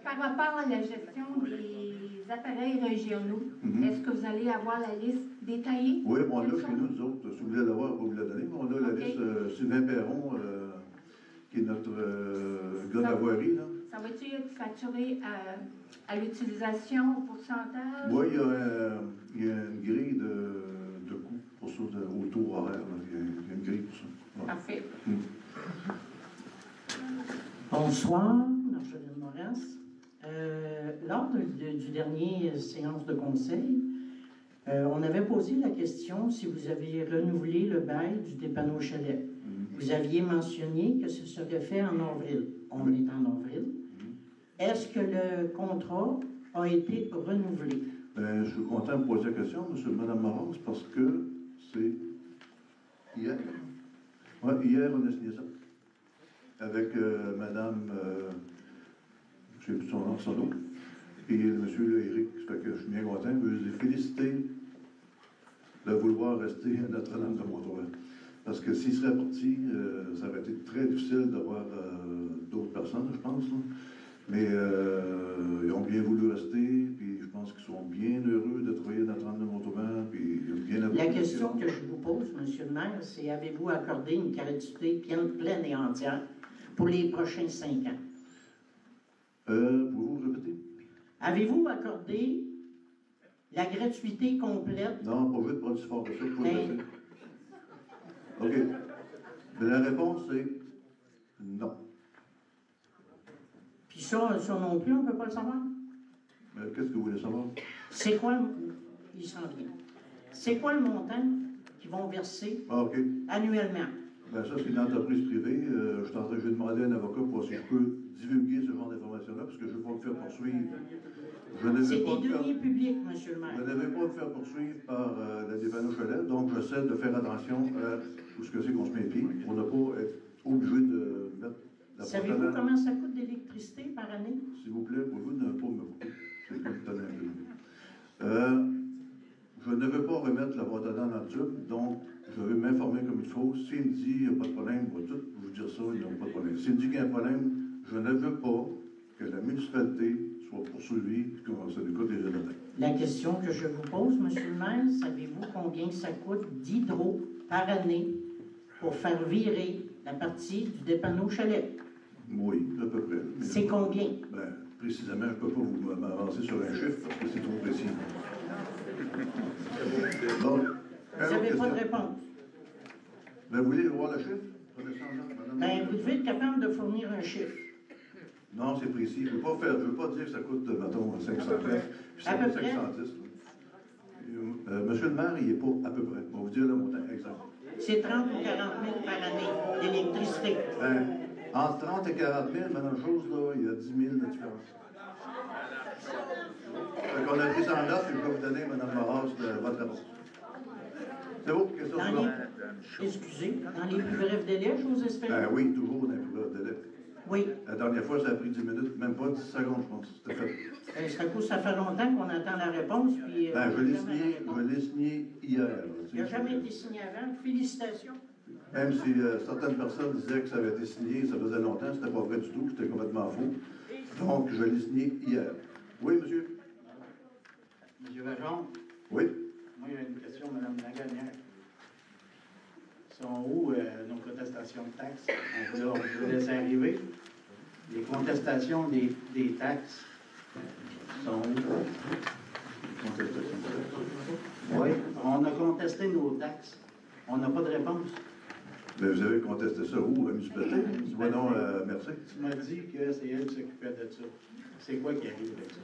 Par rapport à la gestion des appareils régionaux, est-ce que vous allez avoir la liste détaillée? Oui, on l'a chez nous autres. Si vous voulez l'avoir, vous la donner. On a la liste Sylvain Perron, qui est notre gars d'avoirie. Ça va-tu être facturé à l'utilisation, au pourcentage? Oui, il y a une grille de coûts pour ça, au taux horaire. Il y a une grille pour ça. Ouais. Parfait. Bonsoir, Marjolaine Moras. Lors du dernier séance de conseil, on avait posé la question si vous aviez renouvelé le bail du dépanneur Chalet. Vous aviez mentionné que ce serait fait en avril. On est en avril. Est-ce que le contrat a été renouvelé? Bien, je suis content de poser la question, Mme Moras, parce que c'est hier. Oui, hier, on a signé ça. Avec Mme, je ne sais plus son nom, et M. Éric. Fait que je suis bien content. Je vous ai félicité de vouloir rester à Notre-Dame-de-Montour. Parce que s'il serait parti, ça aurait été très difficile d'avoir d'autres personnes, je pense. Là. Mais ils ont bien voulu rester, puis je pense qu'ils sont bien heureux de travailler à Notre-Dame-de-Montour, puis ils ont bien La question que je vous pose, M. le maire, c'est avez-vous accordé une gratuité pleine et entière pour les prochains 5 ans? Pouvez-vous répéter? Avez-vous accordé la gratuité complète? Non, pas vite, pas si fort que ça, pas répéter. OK. Mais la réponse, c'est non. Puis ça non plus, on ne peut pas le savoir? Qu'est-ce que vous voulez savoir? C'est quoi, il s'en vient. C'est quoi le montant qu'ils vont verser annuellement? Bien, ça, c'est une entreprise privée. Je vais demander à un avocat pour si je peux divulguer ce genre d'informations-là, parce que je ne veux pas me faire poursuivre. C'est des deniers publics, M. le maire. Je ne vais pas me faire poursuivre par la dépanneur Chalet, donc j'essaie de faire attention à tout ce que c'est qu'on se met pied pour ne pas être obligé de mettre la Savez-vous comment ça coûte d'électricité par année? S'il vous plaît, pouvez-vous ne pas me couper? C'est comme étonnant. Je ne veux pas remettre la boîte à dents dans le tube, donc je veux m'informer comme il faut. S'il me dit qu'il n'y a pas de problème, on va tout vous dire ça, il n'y a pas de problème. S'il me dit qu'il y a un problème, je ne veux pas que la municipalité soit poursuivie et que ça lui coûte des éléments. La question que je vous pose, M. le maire, savez-vous combien ça coûte d'hydro par année pour faire virer la partie du dépanneur Chalet? Oui, à peu près. C'est combien? Bien, précisément, je ne peux pas vous m'avancer sur un chiffre parce que c'est trop précis. Donc, vous n'avez pas de réponse. Ben, vous voulez voir le chiffre? Ben, vous devez être capable de fournir un chiffre. Non, c'est précis. Je ne veux pas dire que ça coûte, mettons, 500 puis à peu près. 510. Monsieur le maire, il n'est pas à peu près. On va vous dire le montant exact. C'est 30 ou 40 000 par année d'électricité. Ben, entre 30 et 40 000, mais même chose, là, il y a 10 000 de différence. Donc, on a pris ça en note et je vais vous donner, Mme Moras, votre réponse. C'est bon? Question suivante. Excusez, dans les plus brefs délais, je vous espère. Ben oui, toujours dans les plus brefs délais. Oui. La dernière fois, ça a pris 10 minutes, même pas 10 secondes, je pense. C'était fait. Ça fait longtemps qu'on attend la réponse. Puis, ben, je l'ai signé hier. Il n'a jamais été signé avant. Félicitations. Même si certaines personnes disaient que ça avait été signé, ça faisait longtemps, c'était pas vrai du tout, c'était complètement faux. Donc, je l'ai signé hier. Oui, monsieur? Monsieur Vajon? Oui? Moi, il y a une question, Mme Lagonière. Sont où nos contestations de taxes? Je vous laisse arriver. Les contestations des taxes sont où? Contestation. Oui, on a contesté nos taxes. On n'a pas de réponse. Mais vous avez contesté ça où, à la municipalité? Moi non, merci. Tu m'as dit que c'est elle qui s'occupait de ça. C'est quoi qui arrive avec ça?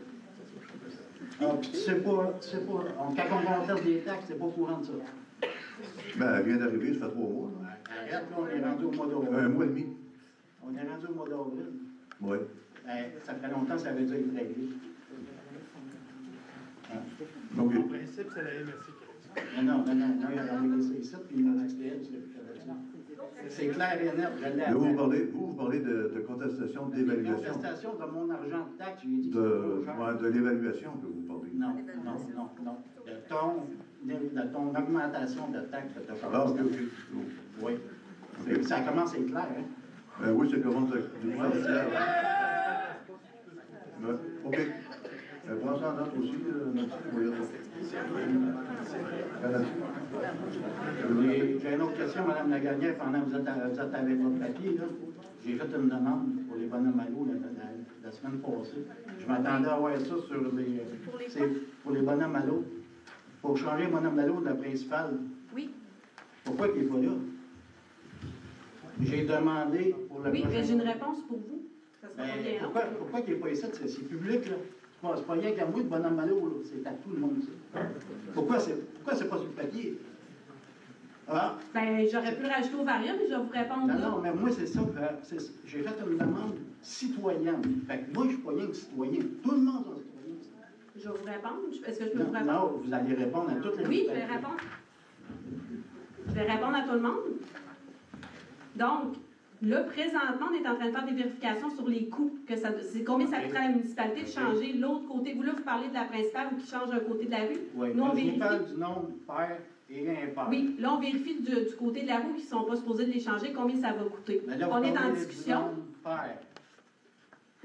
Ah, puis tu sais pas, quand on conteste des taxes, c'est pas au courant de ça. Ben, elle vient d'arriver, ça fait 3 mois. Arrête, là, on est rendu au mois d'avril. 1 mois et demi. On est rendu au mois d'avril. Oui. Ben, ça fait longtemps que ça avait dû être réglé. OK. En principe, c'est la MRC. Non, on a réglé ça ici, puis il m'a dit que c'était elle qui s'occupait de ça. C'est clair et net, je l'ai Là, vous parlez de contestation d'évaluation. Contestation de mon argent de taxe, je lui ai dit que de l'évaluation que vous parlez. Non. De ton augmentation de taxes que tu as Ah, OK. Oui. Ça commence à être clair, hein? Oui, ça commence à être du OK. Prends ça en note aussi, J'ai une autre question, Mme Lagagné, pendant que vous êtes avec votre papier. J'ai fait une demande pour les bonhommes à l'eau la semaine passée. Je m'attendais à voir ça sur pour les bonhommes à l'eau. Pour changer le bonhomme à l'eau de la principale. Oui. Pourquoi il n'est pas là? J'ai demandé pour le Oui, mais j'ai une réponse pour vous. Ça sera ben, bien pourquoi il n'est pas ici? C'est public, là. C'est pas rien qu'à moi, le bonhomme à l'eau, c'est à tout le monde, ça. Pourquoi c'est pas sur le papier? Ah? Ben, j'aurais pu le rajouter au variable, mais je vais vous répondre. Non, mais moi, c'est ça. J'ai fait une demande citoyenne. Fait que moi, je ne suis pas rien que citoyen. Tout le monde est citoyen. Je vais vous répondre. Est-ce que je peux vous répondre? Non, vous allez répondre à toutes les Oui, je vais répondre. Je vais répondre à tout le monde. Donc, là, présentement, on est en train de faire des vérifications sur les coûts. C'est combien ça coûterait à la municipalité de changer l'autre côté. Vous, là, vous parlez de la principale ou qui change un côté de la rue. Oui, nous, on je vérifie. parle du nombre pair et impair. Oui, là, on vérifie du côté de la rue qui ne sont pas supposés de les changer, combien ça va coûter. Là, on est en discussion. Pair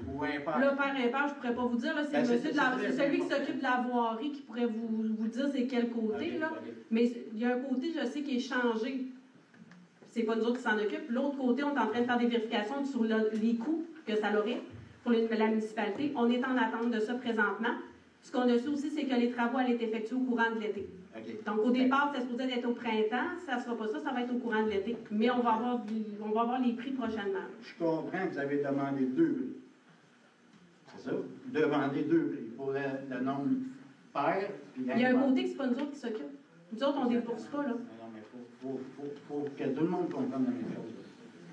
ou impair. Là, pair, impair, je ne pourrais pas vous dire. C'est celui qui s'occupe de la voirie qui pourrait vous dire c'est quel côté. Okay, là. okay. Mais il y a un côté, je sais, qui est changé. C'est pas nous autres qui s'en occupent. L'autre côté, on est en train de faire des vérifications sur les coûts que ça aurait pour la municipalité. On est en attente de ça présentement. Ce qu'on a su aussi, c'est que les travaux allaient être effectués au courant de l'été. Okay. Donc, au départ, c'était supposé être au printemps. Ça ne sera pas ça, ça va être au courant de l'été. Mais on va avoir les prix prochainement. Je comprends que vous avez demandé 2 prix. C'est ça? Demandez 2 prix pour le nombre pair. Il y a un côté que ce n'est pas nous autres qui s'occupent. Nous autres, on ne débourse pas, là. Non, mais faut que tout le monde comprenne la même chose.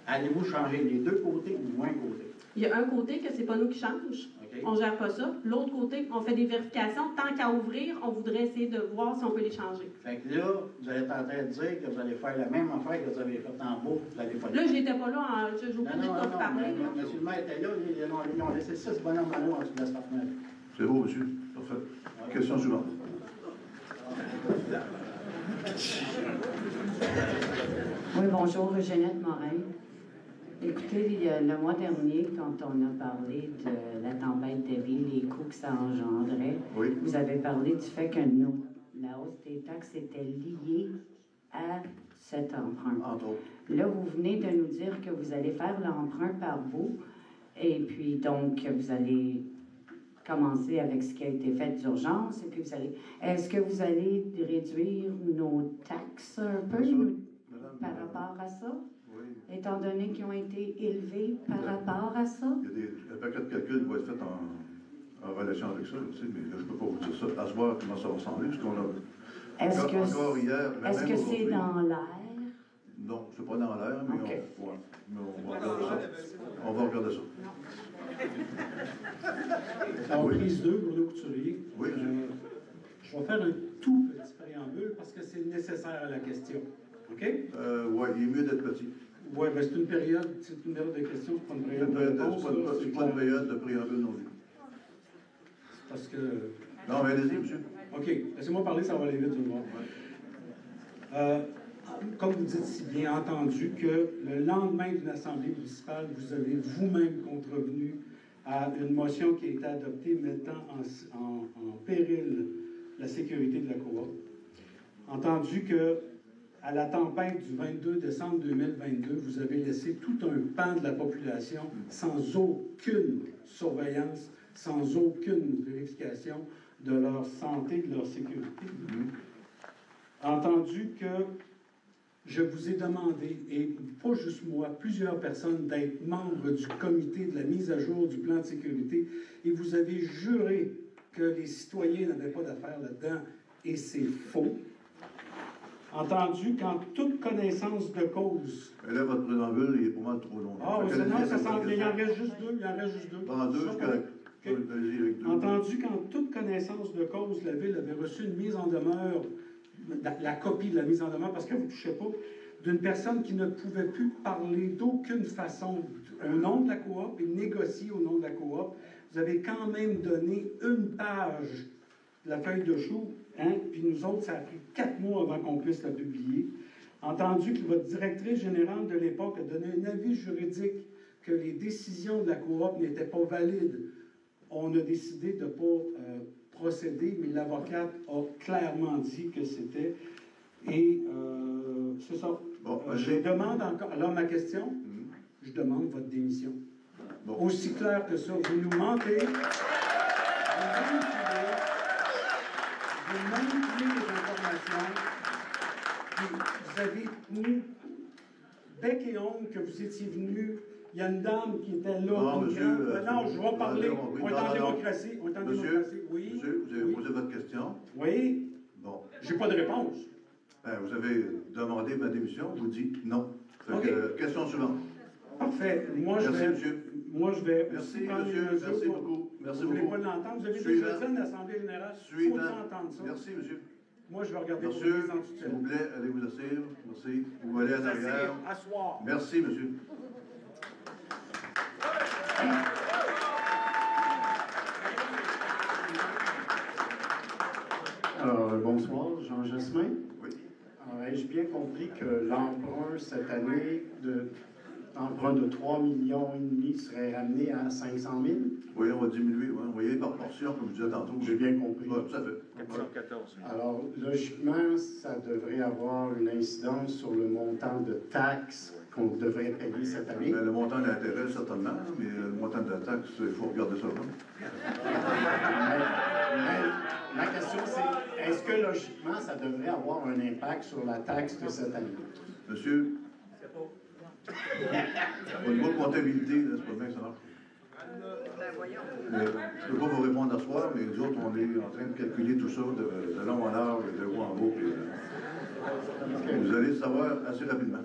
Allez-vous changer les deux côtés ou un côté? Il y a un côté que c'est pas nous qui change. Okay. On ne gère pas ça. L'autre côté, on fait des vérifications. Tant qu'à ouvrir, on voudrait essayer de voir si on peut les changer. Fait que là, vous êtes en train de dire que vous allez faire la même affaire que vous avez fait en bas. Vous allez pas là, je n'étais pas là. Je vous prie de pas parler. M. le maire était là. Ils ont laissé 6 bonhommes à l'eau en dessous de la partenaire. C'est beau, monsieur. Parfait. Ouais. Question suivante. Oui, bonjour, Jeannette Morin. Écoutez, le mois dernier, quand on a parlé de la tempête de vie, les coûts que ça engendrait, oui. Vous avez parlé du fait que la hausse des taxes était liée à cet emprunt. Entre autres. Là, vous venez de nous dire que vous allez faire l'emprunt par vous, et puis donc vous allez commencer avec ce qui a été fait d'urgence, et puis vous allez... Est-ce que vous allez réduire nos taxes un peu par rapport à ça? Oui. Étant donné qu'ils ont été élevés par rapport à ça? Il y a un paquet de calculs qui va être fait en relation avec ça, tu sais, mais là, je ne peux pas vous dire ça. À se voir comment ça va ressembler, parce qu'on a... Encore hier... Est-ce que c'est dans l'air? Non, c'est pas dans l'air, mais, okay. on va regarder ça. On va regarder ça. Alors, prise 2, Bruno Couturier. Oui. Je vais faire un tout petit préambule parce que c'est nécessaire à la question. OK? Oui, il est mieux d'être petit. Oui, mais c'est une période de questions, c'est pas une période de réponse. C'est pas une période de préambule non plus. Parce que... Non, mais allez-y, monsieur. OK, laissez-moi parler, ça va aller vite, je vais voir. Comme vous dites si bien entendu que le lendemain d'une assemblée municipale, vous avez vous-même contrevenu à une motion qui a été adoptée mettant en péril la sécurité de la coop. Entendu que à la tempête du 22 décembre 2022, vous avez laissé tout un pan de la population sans aucune surveillance, sans aucune vérification de leur santé, de leur sécurité. Entendu que je vous ai demandé, et pas juste moi, plusieurs personnes, d'être membres du comité de la mise à jour du plan de sécurité, et vous avez juré que les citoyens n'avaient pas d'affaires là-dedans, et c'est faux. Entendu qu'en toute connaissance de cause... Mais là, votre préambule, il est pas mal trop long. Ah, oui, non, ça semble... Il en reste juste deux. Entendu qu'en toute connaissance de cause, la Ville avait reçu une mise en demeure, la copie de la mise en demeure, parce que vous ne touchez pas, d'une personne qui ne pouvait plus parler d'aucune façon au nom de la coop et négocier au nom de la coop. Vous avez quand même donné une page de la feuille de chou, hein? Puis nous autres, ça a pris 4 mois avant qu'on puisse la publier. Entendu que votre directrice générale de l'époque a donné un avis juridique que les décisions de la coop n'étaient pas valides, on a décidé de ne pas procéder, mais l'avocate a clairement dit que c'était. Et c'est ça. Bon, je demande encore. Alors, ma question, je demande votre démission. Bon. Aussi clair que ça, vous nous mentez. Vous manipulez les informations. Vous avez tenu bec et ongle que vous étiez venu. Il y a une dame qui était là. Non, monsieur, non, je vais parler. On est en démocratie. On est en démocratie. Oui. Monsieur, vous avez posé votre question. Oui. Bon. J'ai pas de réponse. Ben, vous avez demandé ma démission. Je vous dis non. Okay. Question suivante. Parfait. Merci, monsieur. Moi, je vais. Merci, monsieur. Merci beaucoup. Merci beaucoup. Vous ne voulez pas l'entendre? Vous avez déjà dit à l'Assemblée générale. Il faut entendre ça. Merci, monsieur. Moi, je vais regarder monsieur, s'il vous plaît, allez vous asseoir. Merci. Vous allez en arrière. Asseoir. Merci, monsieur. Alors, bonsoir, Jean Jasmin. Oui. Ai-je bien compris que l'emprunt cette année, l'emprunt de 3,5 millions serait ramené à 500 000? Oui, on va diminuer. Ouais. On va y aller par portion, comme je disais tantôt. J'ai bien compris. Oui, tout à fait. 414 000. Alors, logiquement, ça devrait avoir une incidence sur le montant de taxes qu'on devrait payer cette année. Ben, le montant d'intérêt, certainement, mais le montant de la taxe, il faut regarder ça. Ma question, c'est, est-ce que logiquement, ça devrait avoir un impact sur la taxe de cette année? Monsieur, au niveau de comptabilité, c'est pas bien que ça marche. Je ne peux pas vous répondre à soir, mais nous autres, on est en train de calculer tout ça de long en large et de haut en bas. Puis, vous allez le savoir assez rapidement.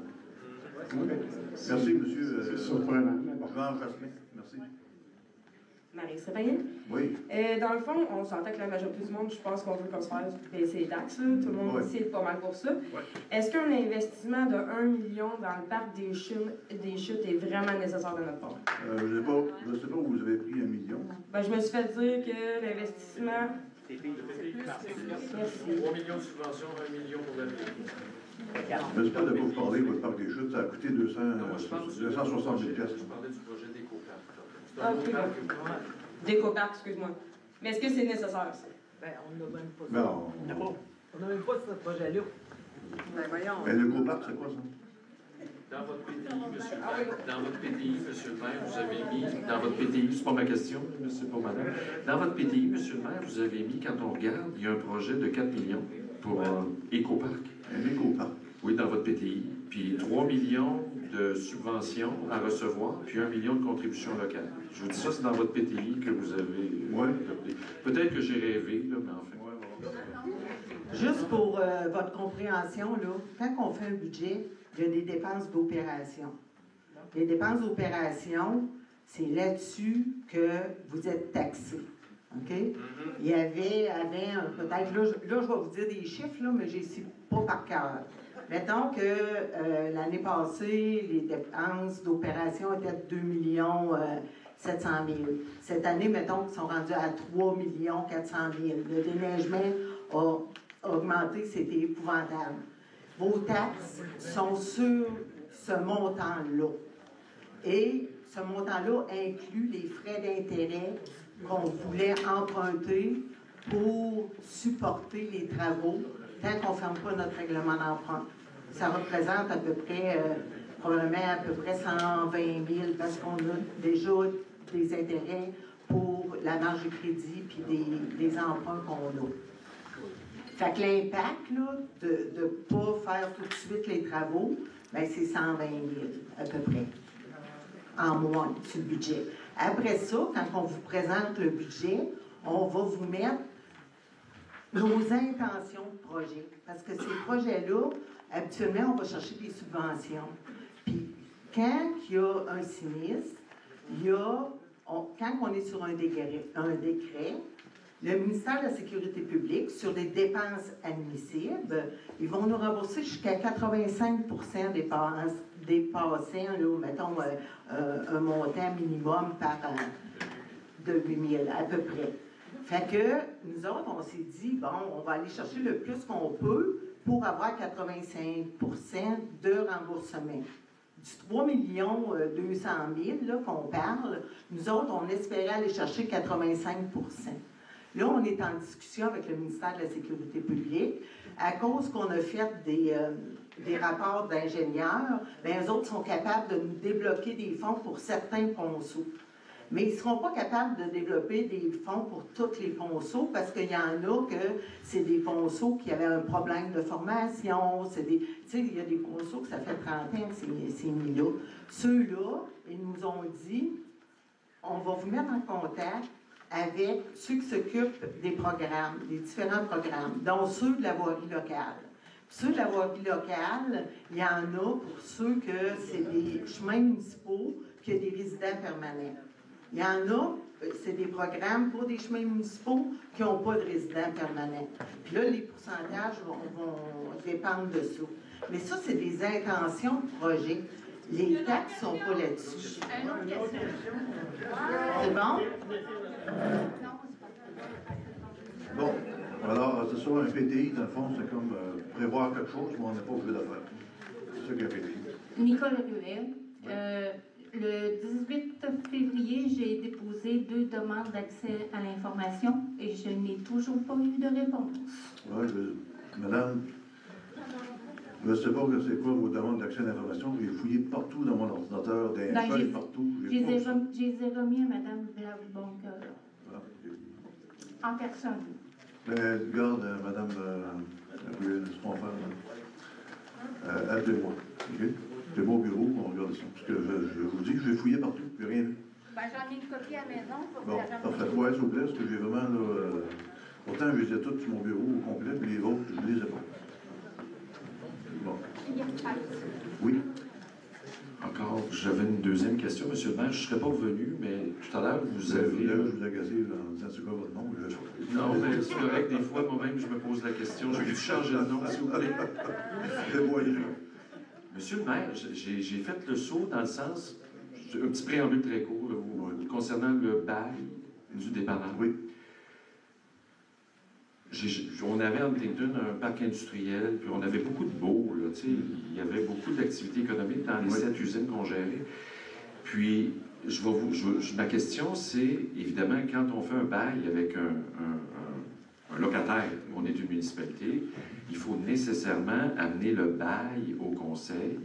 Merci, monsieur. C'est surprenant. Jean Jasmin, merci. Marie-Stéphanie? Oui. Dans le fond, on s'entend que la majorité du monde, je pense qu'on veut qu'on se fasse baisser les taxes. Tout le monde ici est pas mal pour ça. Oui. Est-ce qu'un investissement de 1 million dans le parc des chutes est vraiment nécessaire de notre part? Je ne sais pas où vous avez pris 1 million. Ben, je me suis fait dire que l'investissement... Merci. 3 millions de subventions, 1 million pour la ville. Je ne sais pas de quoi vous parlez, votre parc des chutes. Ça a coûté 260 000 pièces. Je parlais du projet d'Écoparc. Ah, ok. Décoparc, excuse-moi. Mais est-ce que c'est nécessaire, ça? Ben, on n'a même pas ça. Non. On n'a même pas ce projet-là. Ben, voyons. Mais le Copac, c'est quoi ça? Dans votre PTI, monsieur le maire, vous avez mis, dans votre PTI, c'est pas ma question, mais c'est pas madame. Dans votre PTI, monsieur le maire, vous avez mis, quand on regarde, il y a un projet de 4 millions pour Écoparc. Un Écoparc. Oui, dans votre PTI. Puis 3 millions de subventions à recevoir, puis 1 million de contributions locales. Je vous dis ça, c'est dans votre PTI que vous avez adopté. Peut-être que j'ai rêvé, là, mais enfin. Juste pour votre compréhension, là, quand on fait un budget, il y a des dépenses d'opération. Les dépenses d'opération, c'est là-dessus que vous êtes taxé. OK? Il y avait peut-être, là, je vais vous dire des chiffres, là, mais je ne sais pas par cœur. Mettons que l'année passée, les dépenses d'opération étaient de 2 700 000. Cette année, mettons qu'ils sont rendus à 3 400 000. Le déneigement a augmenté, c'était épouvantable. Vos taxes sont sur ce montant-là. Et ce montant-là inclut les frais d'intérêt qu'on voulait emprunter pour supporter les travaux tant qu'on ne ferme pas notre règlement d'emprunt. Ça représente à peu près, probablement à peu près 120 000 parce qu'on a déjà des intérêts pour la marge de crédit puis des emprunts qu'on a. Fait que l'impact de ne pas faire tout de suite les travaux, ben, c'est 120 000 à peu près, en moins sur le budget. Après ça, quand on vous présente le budget, on va vous mettre nos intentions de projet. Parce que ces projets-là, habituellement, on va chercher des subventions. Puis, quand il y a un sinistre, quand on est sur un décret, le ministère de la Sécurité publique, sur les dépenses admissibles, ils vont nous rembourser jusqu'à 85 des passants, là, mettons un montant minimum par an de 8 000 à peu près. Fait que nous autres, on s'est dit, bon, on va aller chercher le plus qu'on peut pour avoir 85 de remboursement. Du 3 200 000 là, qu'on parle, nous autres, on espérait aller chercher 85 Là, on est en discussion avec le ministère de la Sécurité publique. À cause qu'on a fait des rapports d'ingénieurs, bien, eux autres sont capables de nous débloquer des fonds pour certains ponceaux. Mais ils ne seront pas capables de développer des fonds pour tous les ponceaux parce qu'il y en a que c'est des ponceaux qui avaient un problème de formation. Tu sais, il y a des ponceaux que ça fait 30 ans que c'est mis là. Ceux-là, ils nous ont dit, on va vous mettre en contact avec ceux qui s'occupent des programmes, des différents programmes, dont ceux de la voirie locale. Ceux de la voirie locale, il y en a pour ceux que c'est des chemins municipaux qui ont des résidents permanents. Il y en a, c'est des programmes pour des chemins municipaux qui n'ont pas de résidents permanents. Puis là, les pourcentages vont dépendre de ça. Mais ça, c'est des intentions de projet. Les taxes ne sont pas là-dessus. C'est bon? Bon, alors, c'est sur un PTI, dans le fond, c'est comme prévoir quelque chose, mais on n'est pas obligé de le faire. C'est ça qu'il y a PTI. Nicole Ruel. Le 18 février, j'ai déposé 2 demandes d'accès à l'information et je n'ai toujours pas eu de réponse. Oui, madame, je ne sais pas c'est quoi vos demandes d'accès à l'information. J'ai fouillé partout dans mon ordinateur, des feuilles partout. Je les ai remis à Mme Blauboncoeur. Ah, okay. En personne. Mais regarde, madame, ce qu'on va faire, appelez-moi. OK? C'est mon bureau, on regarde ça. Parce que je vous dis que j'ai fouillé partout, j'ai rien vu. Ben, j'en ai une copie à la maison pour bon, parfait. Ouais, s'il vous plaît, parce que j'ai vraiment, là, pourtant, je les ai toutes sur mon bureau au complet, puis les autres, je ne les ai pas. Bon. Oui. Encore, j'avais une deuxième question, M. le maire. Je ne serais pas venu, mais tout à l'heure, vous avez... Là, je vous ai agacé en disant c'est quoi votre nom? Non, mais c'est correct. Des fois, moi-même, je me pose la question. Je vais changer de nom, s'il vous plaît. Monsieur le maire, j'ai fait le saut dans le sens, un petit préambule très court, concernant le bail du dépanneur. Oui. On avait à Huntington un parc industriel, puis on avait beaucoup de baux, là, tu sais, il y avait beaucoup d'activités économiques dans les 7 usines qu'on gérait. Puis, ma question, c'est, évidemment, quand on fait un bail avec un locataire, on est une municipalité, il faut nécessairement amener le bail au conseil.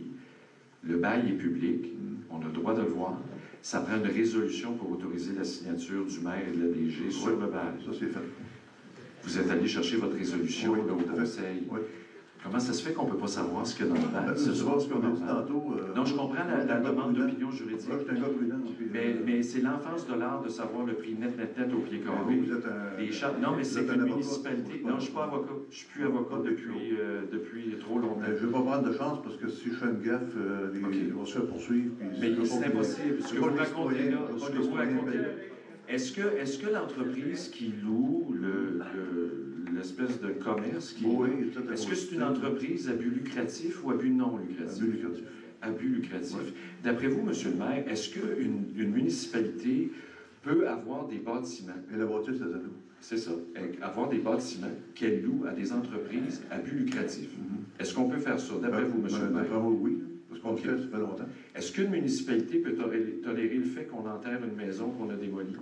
Le bail est public, on a le droit de le voir. Ça prend une résolution pour autoriser la signature du maire et de la DG sur le bail. Ça, c'est fait. Vous êtes allé chercher votre résolution là, au conseil. Oui. Comment ça se fait qu'on ne peut pas savoir ce qu'il y a dans le bail? C'est ce qu'on a dit tantôt. Non, je comprends la demande d'opinion juridique. Moi, je suis un gars prudent. Mais c'est l'enfance de l'art de savoir le prix net au pied carré. Vous êtes un... Non, mais c'est une municipalité. Non, je ne suis pas avocat. Je ne suis plus avocat depuis trop longtemps. Je ne vais pas prendre de chance parce que si je fais une gaffe, ils vont se faire poursuivre. Mais c'est impossible. Ce que vous racontez là, est-ce que l'entreprise qui loue l'espèce de commerce, est-ce que c'est une entreprise à but lucratif ou à but non lucratif? À but lucratif. À but lucratif. Oui. D'après vous, M. le maire, est-ce qu'une municipalité peut avoir des bâtiments? Et la voiture, c'est ça loue. C'est ça. Avoir des bâtiments qu'elle loue à des entreprises à but lucratif. Est-ce qu'on peut faire ça, d'après vous, M. le maire? D'après moi, oui. Parce qu'on le fait, ça fait longtemps. Est-ce qu'une municipalité peut tolérer le fait qu'on enterre une maison qu'on a démolie?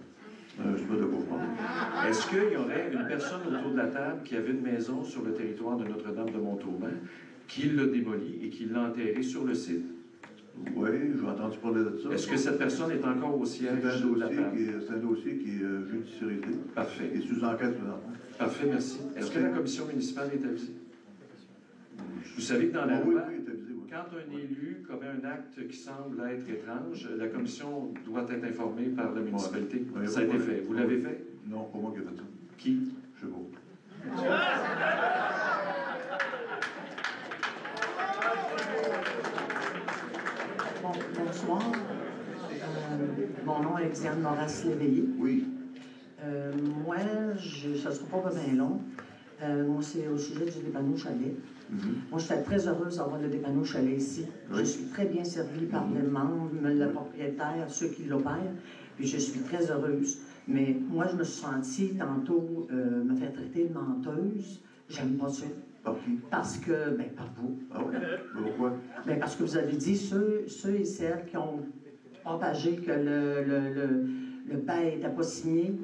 Je ne sais pas de quoi vous parlez. Est-ce qu'il y aurait une personne autour de la table qui avait une maison sur le territoire de Notre-Dame de Montauban, qui l'a démolie et qui l'a enterrée sur le site? Oui, j'ai entendu parler de ça. Est-ce que cette personne est encore au siège de la table? C'est un dossier qui est judiciarisé. Parfait. Et sous enquête présentement. Parfait, merci. Est-ce que la commission municipale est avisée? Vous savez que dans la loi, quand un élu commet un acte qui semble être étrange, la commission doit être informée par la municipalité. Ouais. Ça a été fait. Vous l'avez fait? Non, pas moi qui ai fait ça. Qui? Je sais pas. Bonsoir. Mon nom est Alexandre Moras-Léveillé. Oui. Moi, ça ne sera pas bien long. Moi, c'est au sujet du dépanneur Chalet. Moi, j'étais très heureuse d'avoir le dépanneur Chalet ici. Je suis très bien servie par les membres, le propriétaire, ceux qui l'opèrent, puis je suis très heureuse. Mais moi, je me suis sentie tantôt me faire traiter de menteuse. J'aime pas ça. Par qui? Parce que, par vous. Ah oui? Pourquoi? Parce que vous avez dit ceux et celles qui ont propagé que le bail n'était pas signé,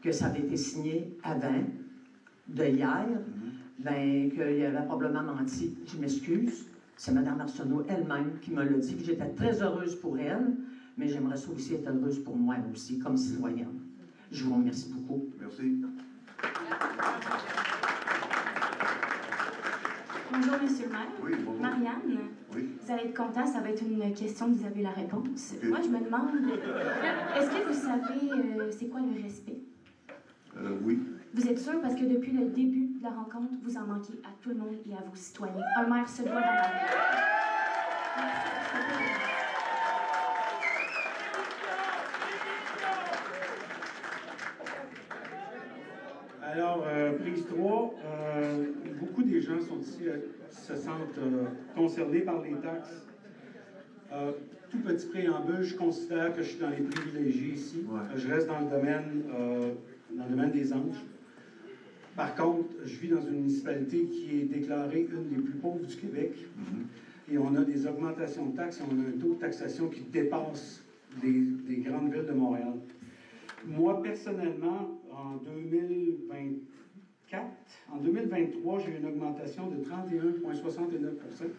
que ça avait été signé avant, de hier, qu'il y avait probablement menti. Je m'excuse. C'est Mme Arsenault elle-même qui me l'a dit. J'étais très heureuse pour elle, mais j'aimerais ça aussi être heureuse pour moi aussi, comme citoyenne. Je vous remercie beaucoup. Merci. Bonjour, Monsieur le maire. Oui, bonjour. Marianne. Oui. Vous allez être content, ça va être une question, vous avez la réponse. Okay. Moi, je me demande, est-ce que vous savez c'est quoi le respect? Oui. Vous êtes sûr, parce que depuis le début de la rencontre, vous en manquez à tout le monde et à vos citoyens. Un maire se doit d'en avoir. Alors, prise 3, beaucoup des gens sont ici, se sentent concernés par les taxes. Tout petit préambule, je considère que je suis dans les privilégiés ici. Ouais. Je reste dans le domaine des Anges. Par contre, je vis dans une municipalité qui est déclarée une des plus pauvres du Québec. Et on a des augmentations de taxes et on a un taux de taxation qui dépasse des grandes villes de Montréal. Moi, personnellement, en 2023, j'ai eu une augmentation de 31,69 %.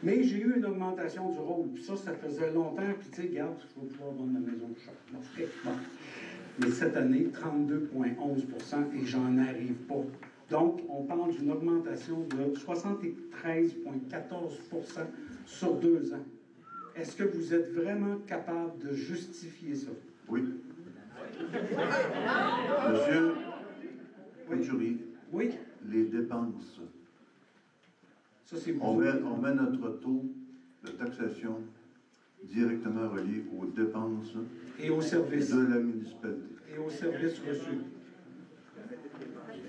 Mais j'ai eu une augmentation du rôle. Puis ça faisait longtemps. Puis tu sais, regarde, je vais pouvoir vendre ma maison de choc. Bon. Mais cette année, 32,11 % et j'en arrive pas. Donc, on parle d'une augmentation de 73,14 % sur 2 ans. Est-ce que vous êtes vraiment capable de justifier ça? Oui. Monsieur Jury, oui. Les dépenses. Ça, c'est on met notre taux de taxation directement relié aux dépenses et aux services de la municipalité. Et aux services reçus.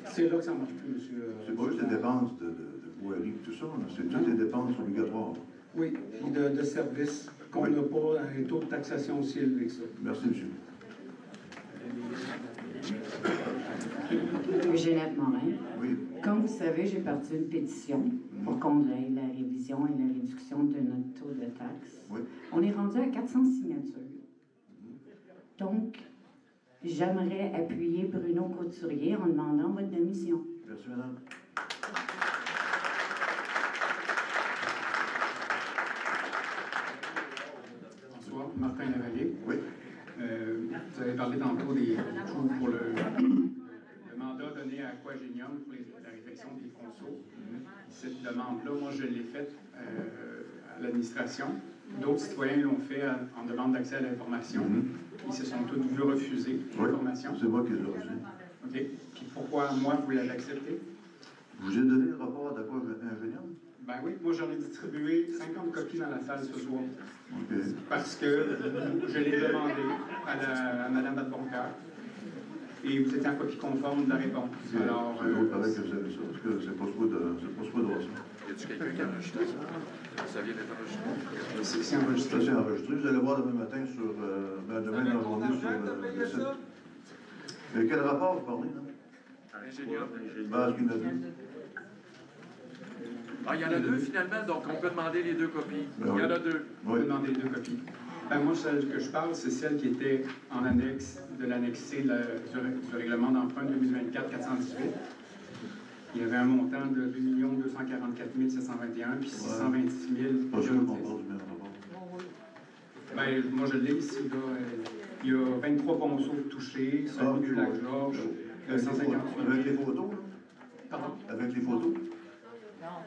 C'est là que ça ne marche plus, monsieur. C'est pas juste les dépenses de voirie et tout ça, c'est toutes les dépenses obligatoires. Oui, et de services qu'on n'a pas un taux de taxation aussi élevé que ça. Merci, monsieur. Eugénette Morin. Oui. Comme vous savez, j'ai parti une pétition pour qu'on ait la révision et la réduction de notre taux de taxe. Oui. On est rendu à 400 signatures. Donc, j'aimerais appuyer Bruno Couturier en demandant votre démission. Merci, madame. Bonsoir, Martin Lavallée. Oui. Vous avez parlé tantôt des coûts pour le mandat donné à Aquagenium pour la réfection des ponceaux. Cette demande-là, moi, je l'ai faite à l'administration. D'autres citoyens l'ont fait en demande d'accès à l'information. Ils se sont tous vus refuser l'information. C'est moi qui l'ai reçu. OK. Puis pourquoi, moi, vous l'avez accepté? Je vous ai donné le rapport d'Aquagenium? Ben oui, moi j'en ai distribué 50 copies dans la salle ce soir. Okay. Parce que je l'ai demandé à Mme Badboncoeur. Et vous étiez en copie conforme de la réponse. Alors, il paraît que vous avez ça, parce que c'est pas trop de droit, ça. Y a-t-il quelqu'un qui a enregistré ça? Ça vient d'être enregistré? C'est enregistré. Ça, c'est enregistré. Vous allez voir demain matin sur... demain dans la journée sur le site. Mais quel rapport vous parlez, là? Ingénieur. Ce qu'il m'a dit. Ah, il y en a deux finalement, donc on peut demander les deux copies. Ben il y en a deux. On peut demander les deux copies. Ben, moi, celle que je parle, c'est celle qui était en annexe de l'annexe C du règlement d'emprunt 2024-418. Il y avait un montant de 2 244 721 puis 626 000. Pas sûr qu'on parle du même rapport. Ben, moi, je l'ai ici. Là. Il y a 23 ponceaux touchés, celui du Lac-Georges, 150. Avec les photos, là? Pardon? Avec les photos?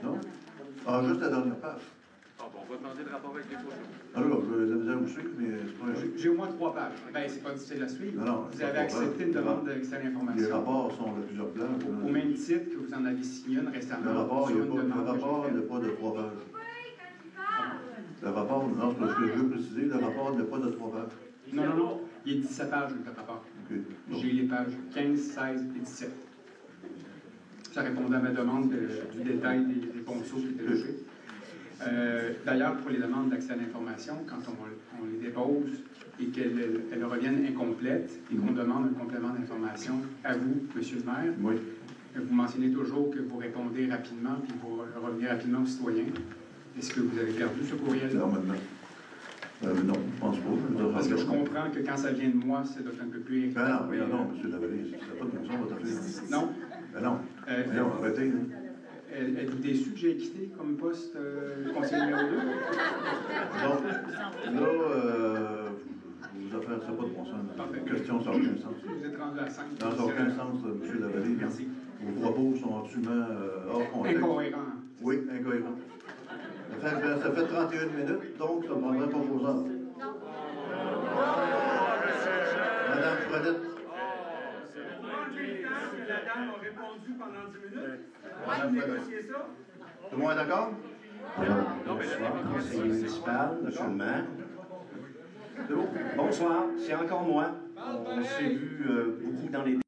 Non? Ah, juste la dernière page. Ah, bon, on va demander le rapport avec les photos. Alors, j'ai la misère aussi, mais c'est pas un... J'ai au moins 3 pages. Ben, c'est pas difficile à suivre. Non, vous avez accepté une demande d'accès à l'information. Les rapports sont de plusieurs plans. Au même titre que vous en avez signé une récemment. Le rapport, il n'y a pas de 3 pages. Le rapport, non, c'est parce que je veux préciser, le rapport n'a pas de 3 pages. Non. Il est 17 pages, le rapport. Okay. J'ai les pages 15, 16 et 17. Ça répondait à ma demande du détail des ponceaux qui étaient logés. D'ailleurs, pour les demandes d'accès à l'information, quand on les dépose et qu'elles reviennent incomplètes et qu'on demande un complément d'information à vous, Monsieur le maire, oui. Vous mentionnez toujours que vous répondez rapidement puis vous revenez rapidement aux citoyens. Est-ce que vous avez perdu ce courriel-là? Non, maintenant. Non, je pense pas. Parce que je comprends que quand ça vient de moi, c'est un peu plus... non, M. Lavallée, ça n'a pas de bon sens, votre affaire. Non? Non. Non, arrêtez. Êtes-vous déçu que j'ai quitté comme poste conseiller numéro 2? Non. Là, vos affaires, ça n'a pas de bon sens. Parfait. Question, ça n'a aucun sens. Vous êtes rendu à 5. Ça n'a aucun sens, M. Lavallée. Merci. Vos propos sont absolument hors contexte. Incohérents. Oui, incohérents. Ça fait 31 minutes, donc ça ne prendrait pas vos heures. Madame Fredette. La dame a répondu pendant 10 minutes. On va négocier ça. Tout le monde est d'accord? Bonsoir, conseiller municipal, monsieur le maire. Bonsoir, c'est encore moi. On s'est vu beaucoup dans les